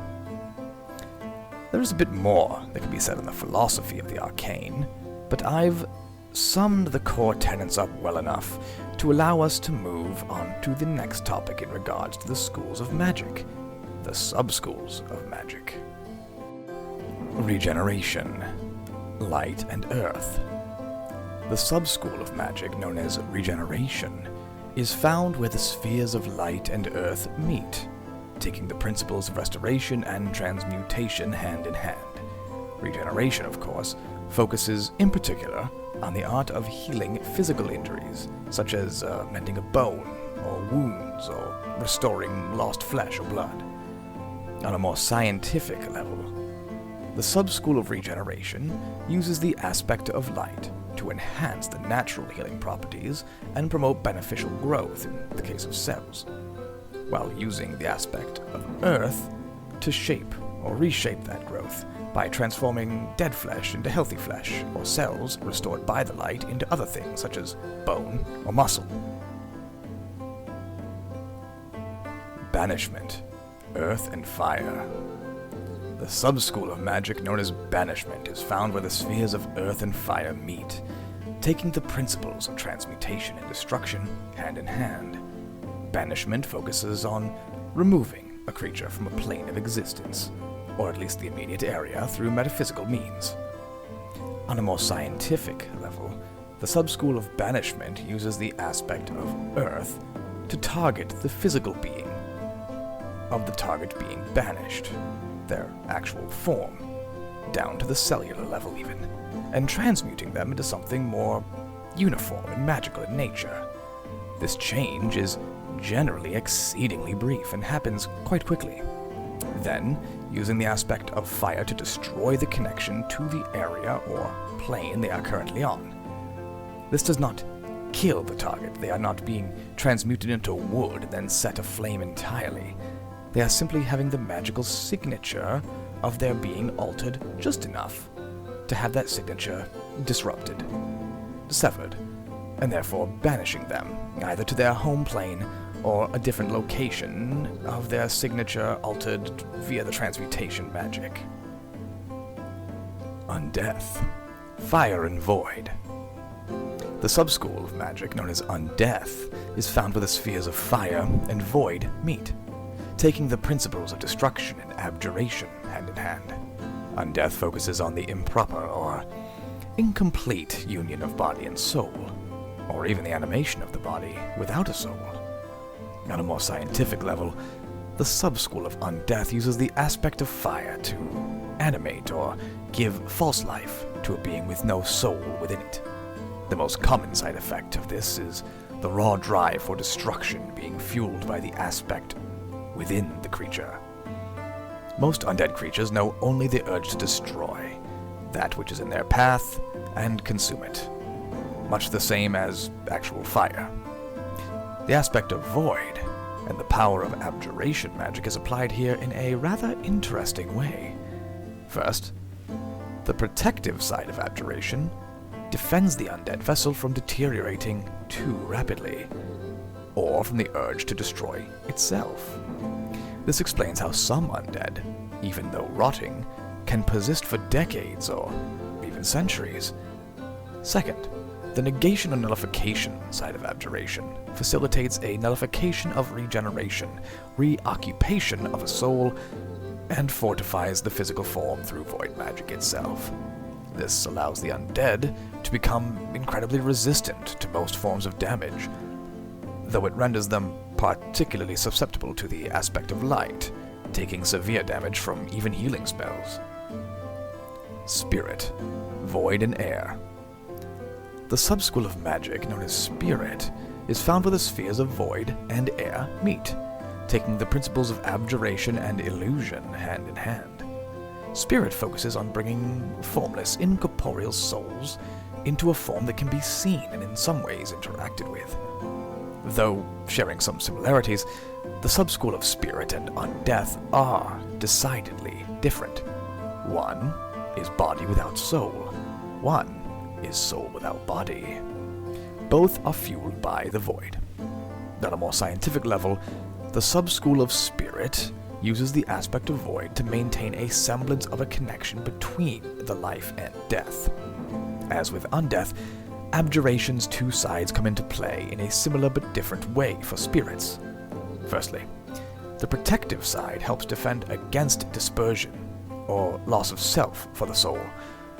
There is a bit more that can be said on the philosophy of the arcane, but I've summed the core tenets up well enough to allow us to move on to the next topic in regards to the schools of magic, the sub-schools of magic. Regeneration, light and earth. The sub-school of magic known as regeneration is found where the spheres of light and earth meet, taking the principles of restoration and transmutation hand in hand. Regeneration, of course, focuses in particular on the art of healing physical injuries, such as mending a bone, or wounds, or restoring lost flesh or blood. On a more scientific level, the sub-school of regeneration uses the aspect of light to enhance the natural healing properties and promote beneficial growth in the case of cells, while using the aspect of earth to shape or reshape that growth by transforming dead flesh into healthy flesh, or cells restored by the light into other things such as bone or muscle. Banishment, earth and fire. The sub-school of magic known as banishment is found where the spheres of earth and fire meet, taking the principles of transmutation and destruction hand in hand. Banishment focuses on removing a creature from a plane of existence, or at least the immediate area, through metaphysical means. On a more scientific level, the sub-school of banishment uses the aspect of earth to target the physical being of the target being banished, their actual form, down to the cellular level even, and transmuting them into something more uniform and magical in nature. This change is generally exceedingly brief and happens quite quickly. Then, using the aspect of fire to destroy the connection to the area or plane they are currently on. This does not kill the target. They are not being transmuted into wood and then set aflame entirely. They are simply having the magical signature of their being altered just enough to have that signature disrupted, severed, and therefore banishing them, either to their home plane or a different location of their signature altered via the transmutation magic. Undeath, fire and void. The sub-school of magic known as undeath is found where the spheres of fire and void meet, taking the principles of destruction and abjuration hand in hand. Undeath focuses on the improper or incomplete union of body and soul, or even the animation of the body without a soul. On a more scientific level, the sub-school of undeath uses the aspect of fire to animate or give false life to a being with no soul within it. The most common side effect of this is the raw drive for destruction being fueled by the aspect within the creature. Most undead creatures know only the urge to destroy that which is in their path and consume it, much the same as actual fire. The aspect of void and the power of abjuration magic is applied here in a rather interesting way. First, the protective side of abjuration defends the undead vessel from deteriorating too rapidly, or from the urge to destroy itself. This explains how some undead, even though rotting, can persist for decades or even centuries. Second, the negation or nullification side of abjuration facilitates a nullification of regeneration, reoccupation of a soul, and fortifies the physical form through void magic itself. This allows the undead to become incredibly resistant to most forms of damage, though it renders them particularly susceptible to the aspect of light, taking severe damage from even healing spells. Spirit, void and air. The sub-school of magic known as spirit is found where the spheres of void and air meet, taking the principles of abjuration and illusion hand in hand. Spirit focuses on bringing formless, incorporeal souls into a form that can be seen and in some ways interacted with. Though sharing some similarities, the sub-school of spirit and undeath are decidedly different. One is body without soul. One is soul without body. Both are fueled by the void. On a more scientific level, the sub-school of spirit uses the aspect of void to maintain a semblance of a connection between the life and death. As with undeath, abjuration's two sides come into play in a similar but different way for spirits. Firstly, the protective side helps defend against dispersion, or loss of self for the soul,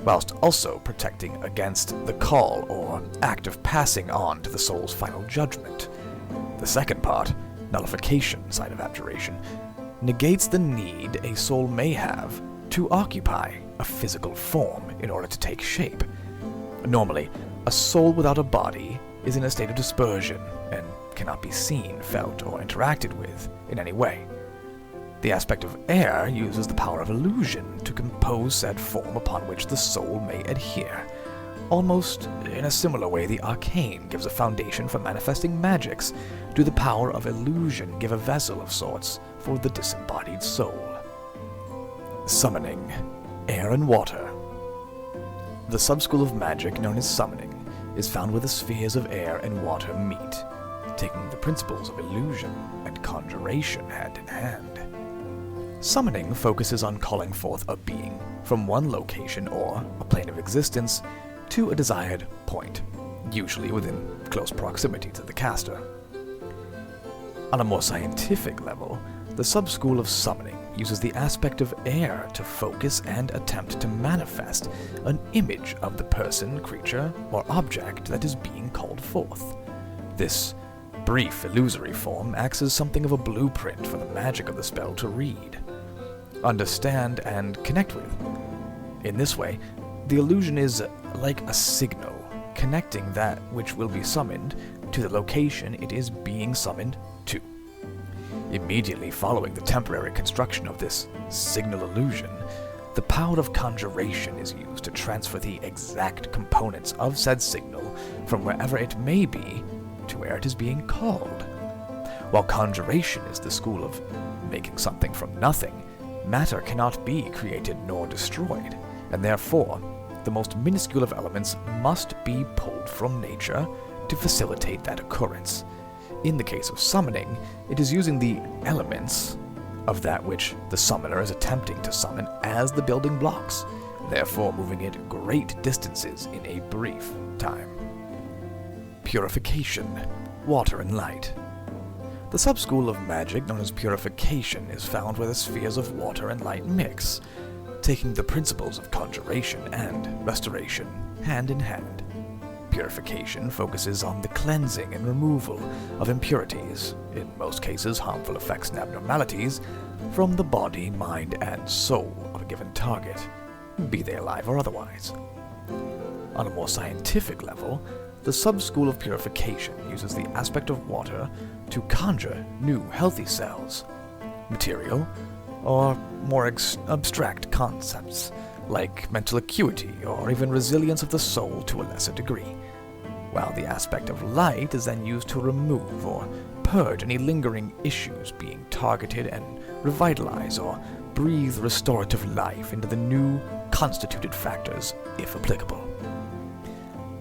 whilst also protecting against the call or act of passing on to the soul's final judgment. The second part, nullification side of abjuration, negates the need a soul may have to occupy a physical form in order to take shape. Normally, a soul without a body is in a state of dispersion and cannot be seen, felt, or interacted with in any way. The aspect of air uses the power of illusion to compose said form upon which the soul may adhere. Almost in a similar way, the arcane gives a foundation for manifesting magics. Do the power of illusion give a vessel of sorts for the disembodied soul? Summoning. Air and water. The subschool of magic known as summoning is found where the spheres of air and water meet, taking the principles of illusion and conjuration hand in hand. Summoning focuses on calling forth a being from one location or a plane of existence to a desired point, usually within close proximity to the caster. On a more scientific level, the subschool of summoning uses the aspect of air to focus and attempt to manifest an image of the person, creature, or object that is being called forth. This brief, illusory form acts as something of a blueprint for the magic of the spell to read, understand, and connect with. In this way, the illusion is like a signal, connecting that which will be summoned to the location it is being summoned to. Immediately following the temporary construction of this signal illusion, the power of conjuration is used to transfer the exact components of said signal from wherever it may be to where it is being called. While conjuration is the school of making something from nothing, matter cannot be created nor destroyed, and therefore the most minuscule of elements must be pulled from nature to facilitate that occurrence. In the case of summoning, it is using the elements of that which the summoner is attempting to summon as the building blocks, therefore moving it great distances in a brief time. Purification, water and light. The subschool of magic known as purification is found where the spheres of water and light mix, taking the principles of conjuration and restoration hand in hand. Purification focuses on the cleansing and removal of impurities, in most cases harmful effects and abnormalities, from the body, mind, and soul of a given target, be they alive or otherwise. On a more scientific level, the subschool of purification uses the aspect of water to conjure new healthy cells, material, or more abstract concepts, like mental acuity or even resilience of the soul to a lesser degree, while the aspect of light is then used to remove or purge any lingering issues being targeted and revitalize or breathe restorative life into the new constituted factors, if applicable.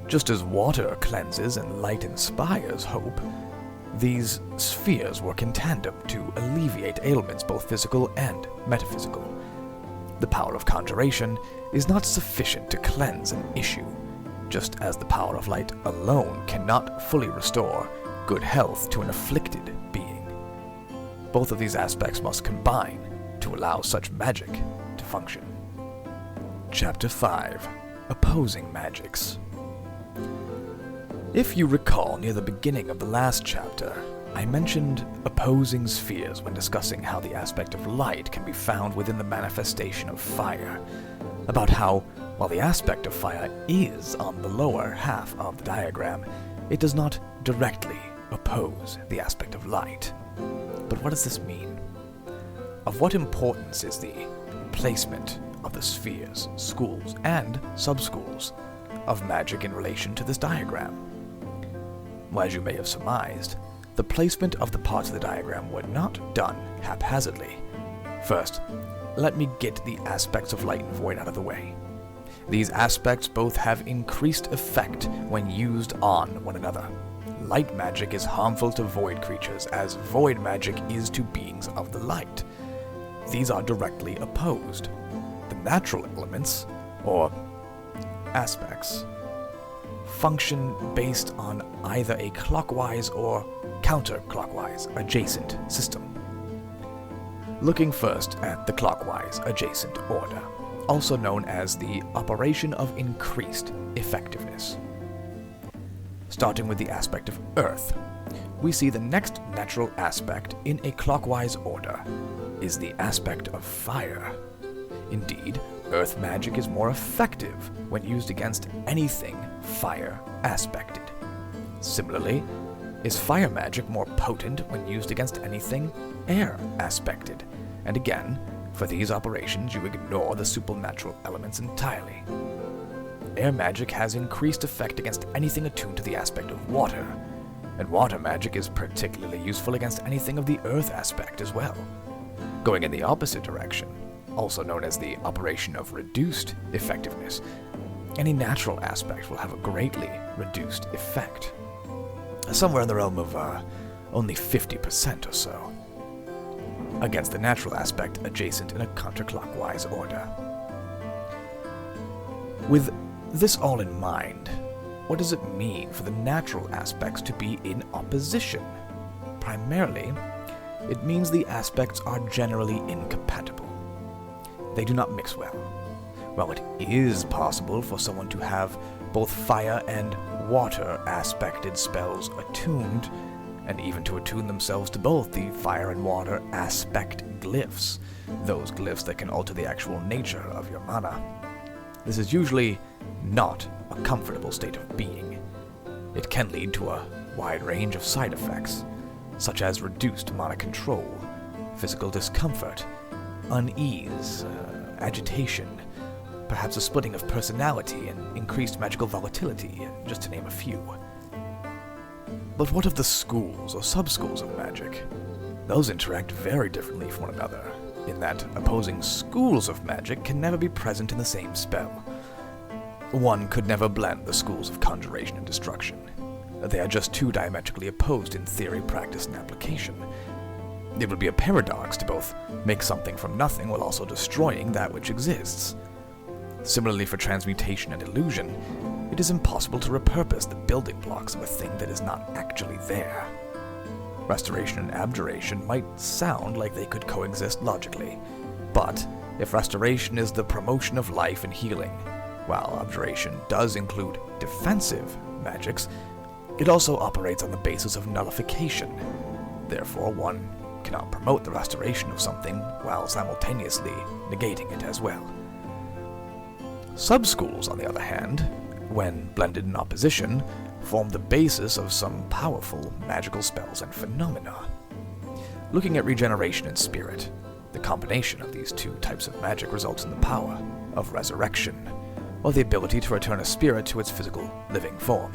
Just as water cleanses and light inspires hope, these spheres work in tandem to alleviate ailments both physical and metaphysical. The power of conjuration is not sufficient to cleanse an issue, just as the power of light alone cannot fully restore good health to an afflicted being. Both of these aspects must combine to allow such magic to function. Chapter 5. Opposing Magics. If you recall near the beginning of the last chapter, I mentioned opposing spheres when discussing how the aspect of light can be found within the manifestation of fire, about how, while the aspect of fire is on the lower half of the diagram, it does not directly oppose the aspect of light. But what does this mean? Of what importance is the placement of the spheres, schools, and subschools of magic in relation to this diagram? Well, as you may have surmised, the placement of the parts of the diagram were not done haphazardly. First, let me get the aspects of light and void out of the way. These aspects both have increased effect when used on one another. Light magic is harmful to void creatures, as void magic is to beings of the light. These are directly opposed. The natural elements, or aspects, function based on either a clockwise or counterclockwise adjacent system. Looking first at the clockwise adjacent order, also known as the operation of increased effectiveness. Starting with the aspect of Earth, we see the next natural aspect in a clockwise order, is the aspect of fire. Indeed, earth magic is more effective when used against anything fire aspected. Similarly, is fire magic more potent when used against anything air aspected. And again, for these operations you ignore the supernatural elements entirely. Air magic has increased effect against anything attuned to the aspect of water, and water magic is particularly useful against anything of the earth aspect as well. Going in the opposite direction, also known as the operation of reduced effectiveness, any natural aspect will have a greatly reduced effect. Somewhere in the realm of only 50% or so, against the natural aspect adjacent in a counterclockwise order. With this all in mind, what does it mean for the natural aspects to be in opposition? Primarily, it means the aspects are generally incompatible. They do not mix well. While it is possible for someone to have both fire and water aspected spells attuned, and even to attune themselves to both the fire and water aspect glyphs, those glyphs that can alter the actual nature of your mana. This is usually not a comfortable state of being. It can lead to a wide range of side effects, such as reduced mana control, physical discomfort, unease, agitation, perhaps a splitting of personality and increased magical volatility, just to name a few. But what of the schools or sub-schools of magic? Those interact very differently from one another, in that opposing schools of magic can never be present in the same spell. One could never blend the schools of conjuration and destruction. They are just too diametrically opposed in theory, practice, and application. It would be a paradox to both make something from nothing while also destroying that which exists. Similarly for transmutation and illusion, it is impossible to repurpose the building blocks of a thing that is not actually there. Restoration and abjuration might sound like they could coexist logically, but if restoration is the promotion of life and healing, while abjuration does include defensive magics, it also operates on the basis of nullification. Therefore, one cannot promote the restoration of something while simultaneously negating it as well. Sub-schools, on the other hand, when blended in opposition, form the basis of some powerful magical spells and phenomena. Looking at regeneration and spirit, the combination of these two types of magic results in the power of resurrection, or the ability to return a spirit to its physical, living form.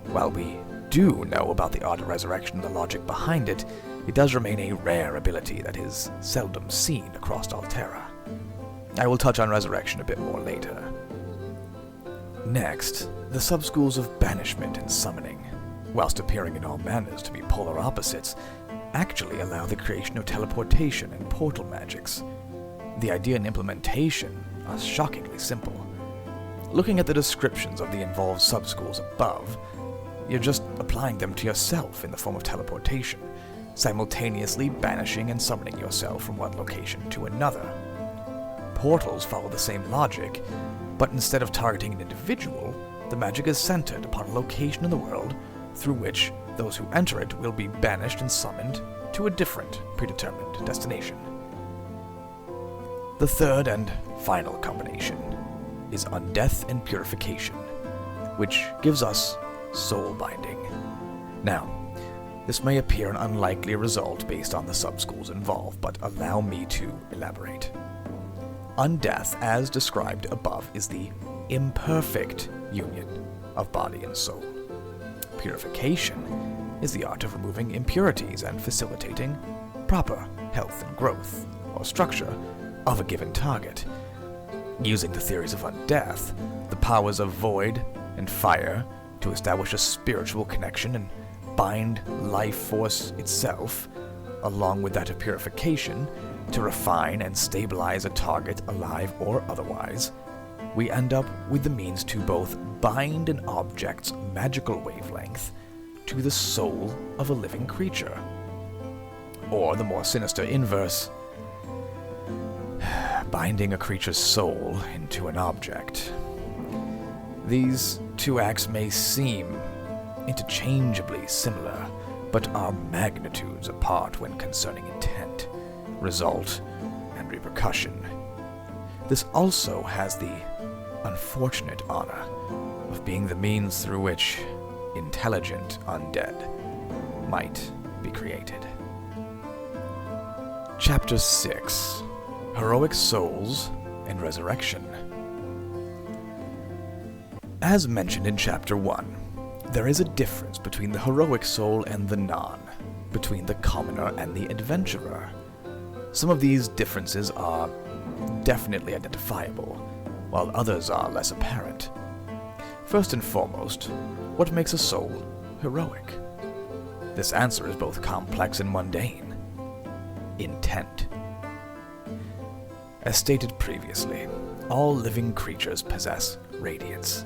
While we do know about the art of resurrection and the logic behind it, it does remain a rare ability that is seldom seen across Alterra. I will touch on resurrection a bit more later. Next, the sub-schools of banishment and summoning, whilst appearing in all manners to be polar opposites, actually allow the creation of teleportation and portal magics. The idea and implementation are shockingly simple. Looking at the descriptions of the involved sub-schools above, you're just applying them to yourself in the form of teleportation, simultaneously banishing and summoning yourself from one location to another. Portals follow the same logic, but instead of targeting an individual, the magic is centered upon a location in the world through which those who enter it will be banished and summoned to a different predetermined destination. The third and final combination is undeath and purification, which gives us soul binding. Now, this may appear an unlikely result based on the sub-schools involved, but allow me to elaborate. Undeath, as described above, is the imperfect union of body and soul. Purification is the art of removing impurities and facilitating proper health and growth, or structure, of a given target. Using the theories of undeath, the powers of void and fire to establish a spiritual connection and bind life force itself, along with that of purification, to refine and stabilize a target, alive or otherwise, we end up with the means to both bind an object's magical wavelength to the soul of a living creature. Or the more sinister inverse, binding a creature's soul into an object. These two acts may seem interchangeably similar, but are magnitudes apart when concerning intent. result, and repercussion. This also has the unfortunate honor of being the means through which intelligent undead might be created. Chapter 6: Heroic Souls and Resurrection. As mentioned in Chapter 1, there is a difference between the heroic soul and the non, between the commoner and the adventurer. Some of these differences are definitely identifiable, while others are less apparent. First and foremost, what makes a soul heroic? This answer is both complex and mundane. Intent. As stated previously, all living creatures possess radiance,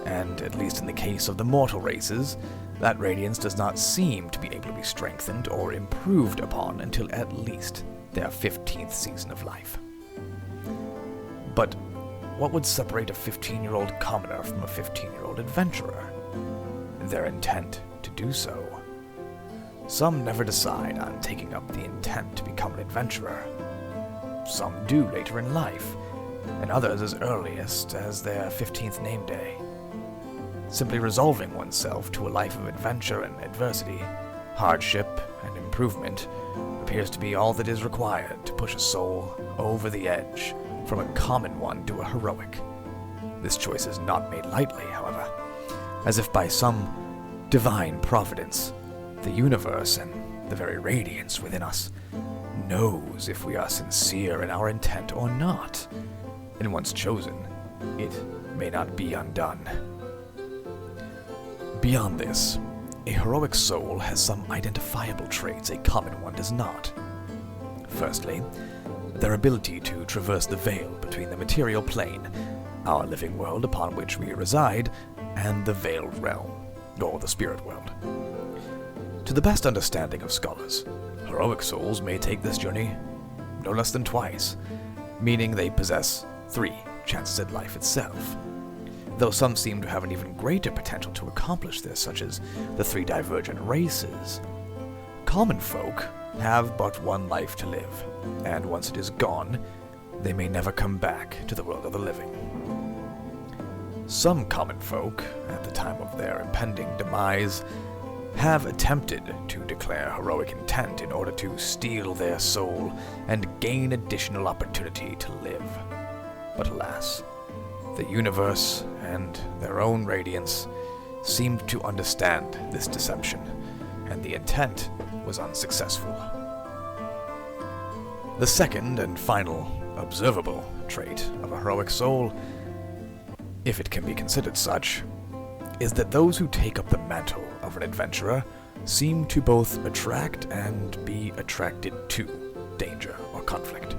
and at least in the case of the mortal races, that radiance does not seem to be able to be strengthened or improved upon until at least their 15th season of life. But what would separate a 15-year-old commoner from a 15-year-old adventurer? Their intent to do so. Some never decide on taking up the intent to become an adventurer. Some do later in life, and others as earliest as their 15th name day. Simply resolving oneself to a life of adventure and adversity, hardship and improvement appears to be all that is required to push a soul over the edge from a common one to a heroic. This choice is not made lightly, however, as if by some divine providence, the universe and the very radiance within us knows if we are sincere in our intent or not, and once chosen, it may not be undone. Beyond this, a heroic soul has some identifiable traits a common one does not. Firstly, their ability to traverse the veil between the material plane, our living world upon which we reside, and the veiled realm, or the spirit world. To the best understanding of scholars, heroic souls may take this journey no less than twice, meaning they possess 3 chances at life itself. Though some seem to have an even greater potential to accomplish this, such as the 3 divergent races. Common folk have but 1 life to live, and once it is gone, they may never come back to the world of the living. Some common folk, at the time of their impending demise, have attempted to declare heroic intent in order to steal their soul and gain additional opportunity to live. But alas, the universe and their own radiance seemed to understand this deception, and the intent was unsuccessful. The second and final observable trait of a heroic soul, if it can be considered such, is that those who take up the mantle of an adventurer seem to both attract and be attracted to danger or conflict.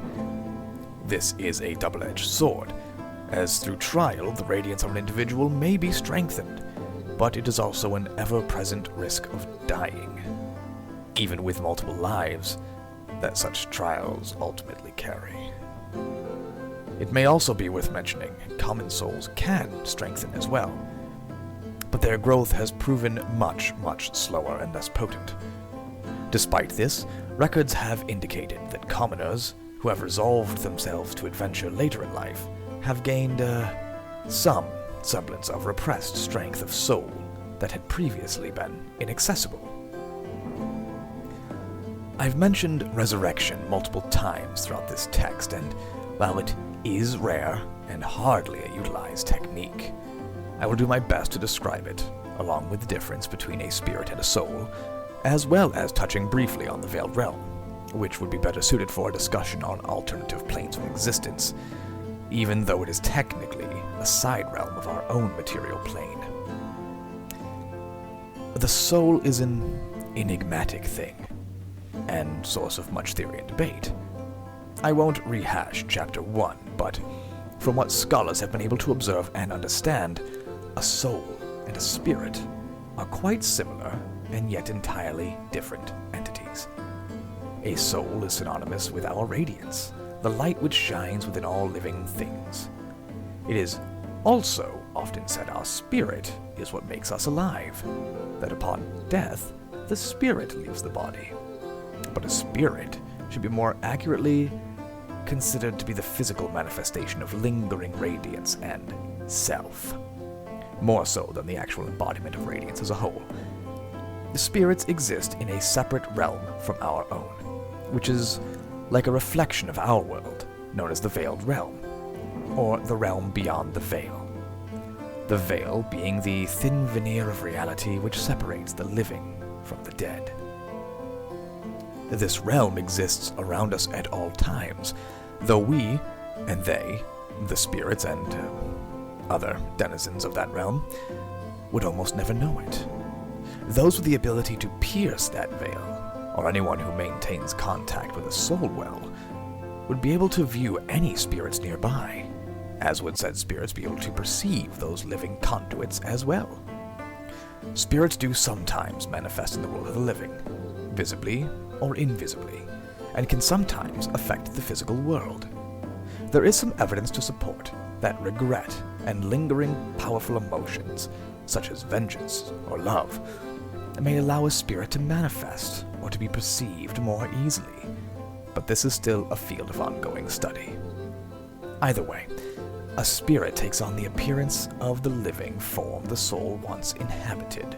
This is a double-edged sword, as through trial the radiance of an individual may be strengthened, but it is also an ever-present risk of dying, even with multiple lives that such trials ultimately carry. It may also be worth mentioning, common souls can strengthen as well, but their growth has proven much, much slower and less potent. Despite this, records have indicated that commoners who have resolved themselves to adventure later in life have gained some semblance of repressed strength of soul that had previously been inaccessible. I've mentioned resurrection multiple times throughout this text, and while it is rare and hardly a utilized technique, I will do my best to describe it, along with the difference between a spirit and a soul, as well as touching briefly on the Veiled Realm, which would be better suited for a discussion on alternative planes of existence, even though it is technically a side realm of our own material plane. The soul is an enigmatic thing, and source of much theory and debate. I won't rehash Chapter 1, but from what scholars have been able to observe and understand, a soul and a spirit are quite similar and yet entirely different entities. A soul is synonymous with our radiance, the light which shines within all living things. It is also often said our spirit is what makes us alive, that upon death, the spirit leaves the body. But a spirit should be more accurately considered to be the physical manifestation of lingering radiance and self, more so than the actual embodiment of radiance as a whole. The spirits exist in a separate realm from our own, which is like a reflection of our world, known as the Veiled Realm, or the realm beyond the veil. The veil being the thin veneer of reality which separates the living from the dead. This realm exists around us at all times, though we, and they, the spirits and other denizens of that realm, would almost never know it. Those with the ability to pierce that veil, or anyone who maintains contact with a soul well, would be able to view any spirits nearby, as would said spirits be able to perceive those living conduits as well. Spirits do sometimes manifest in the world of the living, visibly or invisibly, and can sometimes affect the physical world. There is some evidence to support that regret and lingering powerful emotions, such as vengeance or love, may allow a spirit to manifest or to be perceived more easily, but this is still a field of ongoing study. Either way, a spirit takes on the appearance of the living form the soul once inhabited,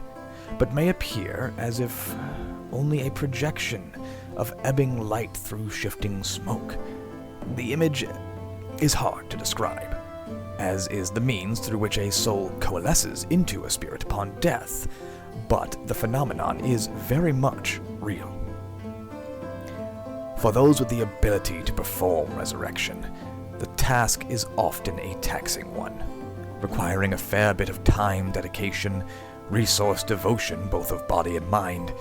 but may appear as if only a projection of ebbing light through shifting smoke. The image is hard to describe, as is the means through which a soul coalesces into a spirit upon death, but the phenomenon is very much real. For those with the ability to perform resurrection, the task is often a taxing one, requiring a fair bit of time, dedication, resource devotion both of body and mind,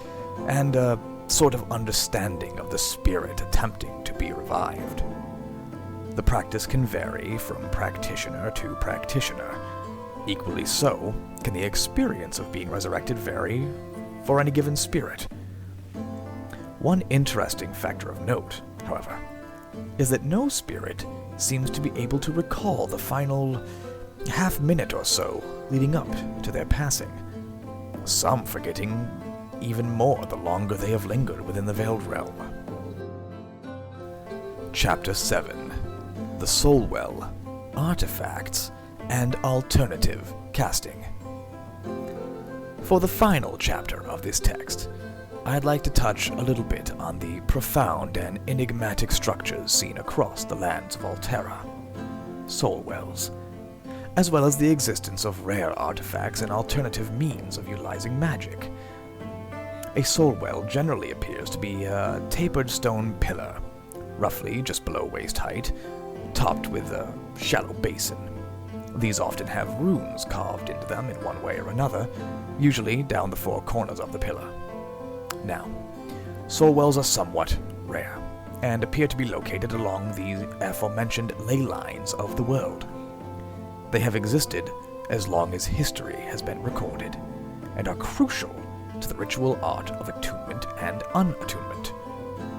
and a sort of understanding of the spirit attempting to be revived. The practice can vary from practitioner to practitioner. Equally so, can the experience of being resurrected vary for any given spirit. One interesting factor of note, however, is that no spirit seems to be able to recall the final half minute or so leading up to their passing, some forgetting even more the longer they have lingered within the Veiled Realm. Chapter 7. The Soul Well, Artifacts, and Alternative Casting. For the final chapter of this text, I'd like to touch a little bit on the profound and enigmatic structures seen across the lands of Alterra, soul wells, as well as the existence of rare artifacts and alternative means of utilizing magic. A soul well generally appears to be a tapered stone pillar, roughly just below waist height, topped with a shallow basin. These often have runes carved into them in one way or another, usually down the four corners of the pillar. Now, soul wells are somewhat rare, and appear to be located along the aforementioned ley lines of the world. They have existed as long as history has been recorded, and are crucial to the ritual art of attunement and unattunement,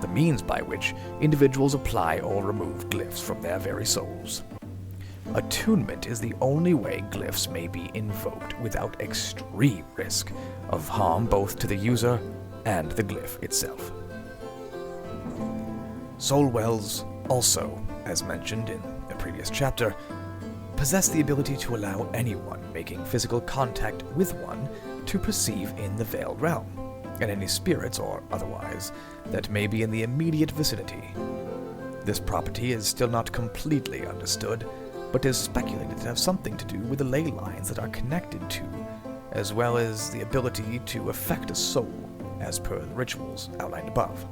the means by which individuals apply or remove glyphs from their very souls. Attunement is the only way glyphs may be invoked without extreme risk of harm both to the user and the glyph itself. Soul wells also, as mentioned in a previous chapter, possess the ability to allow anyone making physical contact with one to perceive in the Veiled Realm, and any spirits or otherwise that may be in the immediate vicinity. This property is still not completely understood, but is speculated to have something to do with the ley lines that are connected to, as well as the ability to affect a soul, as per the rituals outlined above.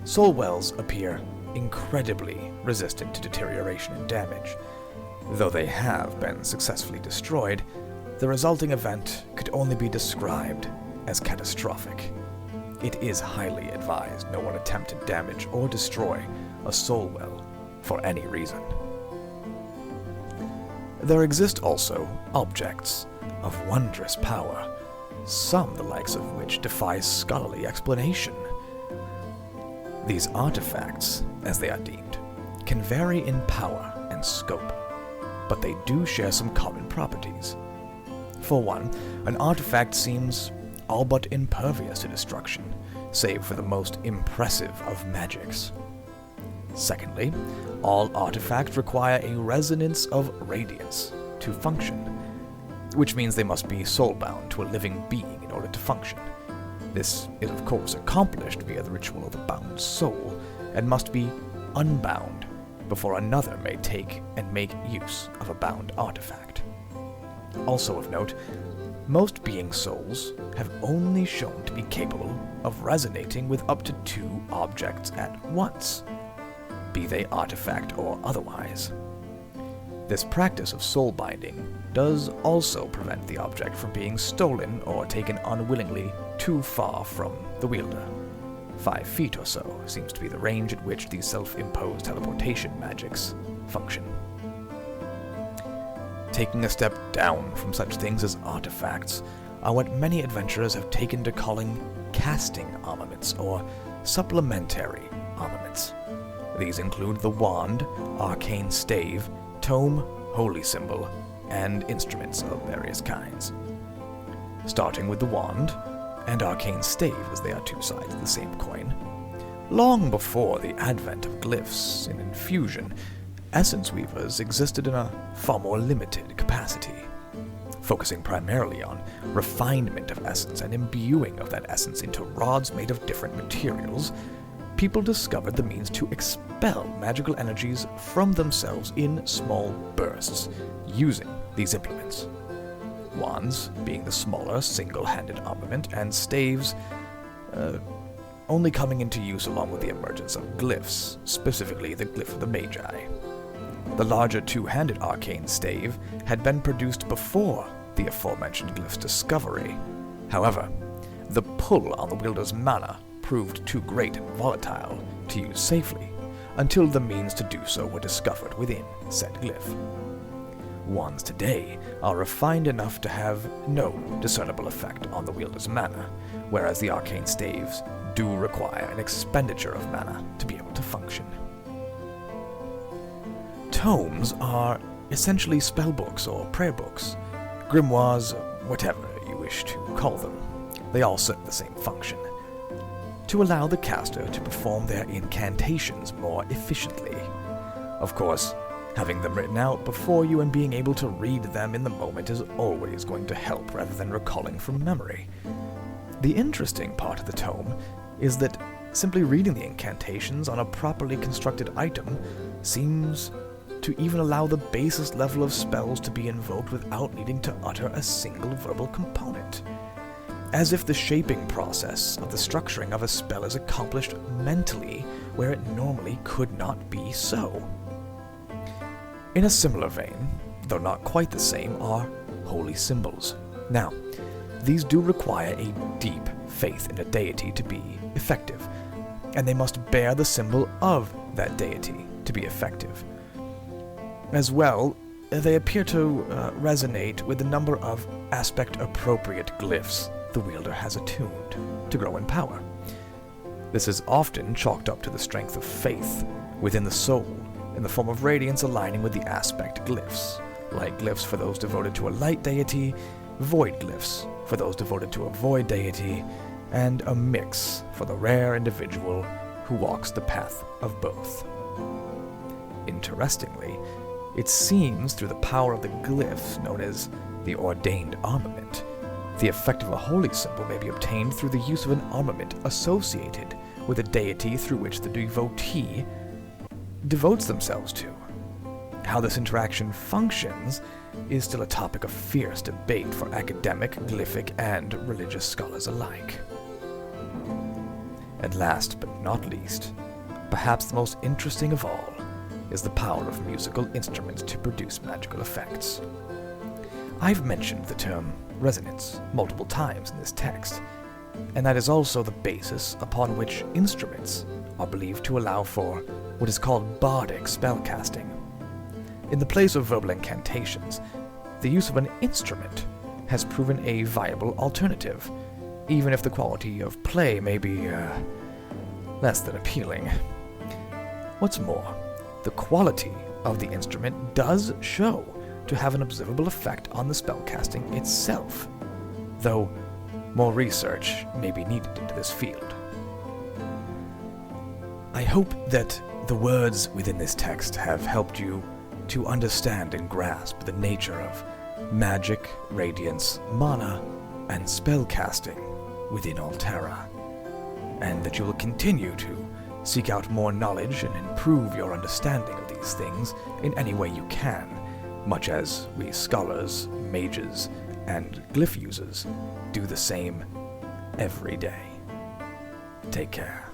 Soul wells appear incredibly resistant to deterioration and damage. Though they have been successfully destroyed, the resulting event could only be described as catastrophic. It is highly advised no one attempt to damage or destroy a soul well for any reason. There exist also objects of wondrous power, some the likes of which defy scholarly explanation. These artifacts, as they are deemed, can vary in power and scope, but they do share some common properties. For one, an artifact seems all but impervious to destruction, save for the most impressive of magics. Secondly, all artifacts require a resonance of radiance to function, which means they must be soulbound to a living being in order to function. This is of course accomplished via the ritual of the bound soul, and must be unbound before another may take and make use of a bound artifact. Also of note, most being souls have only shown to be capable of resonating with up to 2 objects at once, be they artifact or otherwise. This practice of soul binding does also prevent the object from being stolen or taken unwillingly too far from the wielder. 5 feet or so seems to be the range at which these self-imposed teleportation magics function. Taking a step down from such things as artifacts are what many adventurers have taken to calling casting armaments or supplementary armaments. These include the wand, arcane stave, tome, holy symbol, and instruments of various kinds. Starting with the wand, and arcane stave, as they are 2 sides of the same coin. Long before the advent of glyphs in infusion, essence weavers existed in a far more limited capacity, focusing primarily on refinement of essence and imbuing of that essence into rods made of different materials. People discovered the means to expel magical energies from themselves in small bursts, using these implements. Wands being the smaller, single-handed armament, and staves only coming into use along with the emergence of glyphs, specifically the Glyph of the Magi. The larger 2-handed arcane stave had been produced before the aforementioned glyph's discovery. However, the pull on the wielder's mana proved too great and volatile to use safely, until the means to do so were discovered within said glyph. Wands today are refined enough to have no discernible effect on the wielder's mana, whereas the arcane staves do require an expenditure of mana to be able to function. Tomes are essentially spellbooks or prayer books, grimoires, whatever you wish to call them. They all serve the same function: to allow the caster to perform their incantations more efficiently. Of course, having them written out before you and being able to read them in the moment is always going to help rather than recalling from memory. The interesting part of the tome is that simply reading the incantations on a properly constructed item seems to even allow the basest level of spells to be invoked without needing to utter a single verbal component, as if the shaping process of the structuring of a spell is accomplished mentally where it normally could not be so. In a similar vein, though not quite the same, are holy symbols. Now, these do require a deep faith in a deity to be effective, and they must bear the symbol of that deity to be effective. As well, they appear to resonate with the number of aspect-appropriate glyphs the wielder has attuned to grow in power. This is often chalked up to the strength of faith within the soul, in the form of radiance aligning with the aspect glyphs, like glyphs for those devoted to a light deity, void glyphs for those devoted to a void deity, and a mix for the rare individual who walks the path of both. Interestingly, it seems through the power of the glyph known as the ordained armament, the effect of a holy symbol may be obtained through the use of an armament associated with a deity through which the devotee devotes themselves to. How this interaction functions is still a topic of fierce debate for academic, glyphic, and religious scholars alike. And last but not least, perhaps the most interesting of all, is the power of musical instruments to produce magical effects. I've mentioned the term resonance multiple times in this text, and that is also the basis upon which instruments are believed to allow for what is called bardic spellcasting. In the place of verbal incantations, the use of an instrument has proven a viable alternative, even if the quality of play may be less than appealing. What's more, the quality of the instrument does show to have an observable effect on the spellcasting itself, though more research may be needed into this field. I hope that the words within this text have helped you to understand and grasp the nature of magic, radiance, mana, and spellcasting within Alterra, and that you will continue to seek out more knowledge and improve your understanding of these things in any way you can, much as we scholars, mages, and glyph users do the same every day. Take care.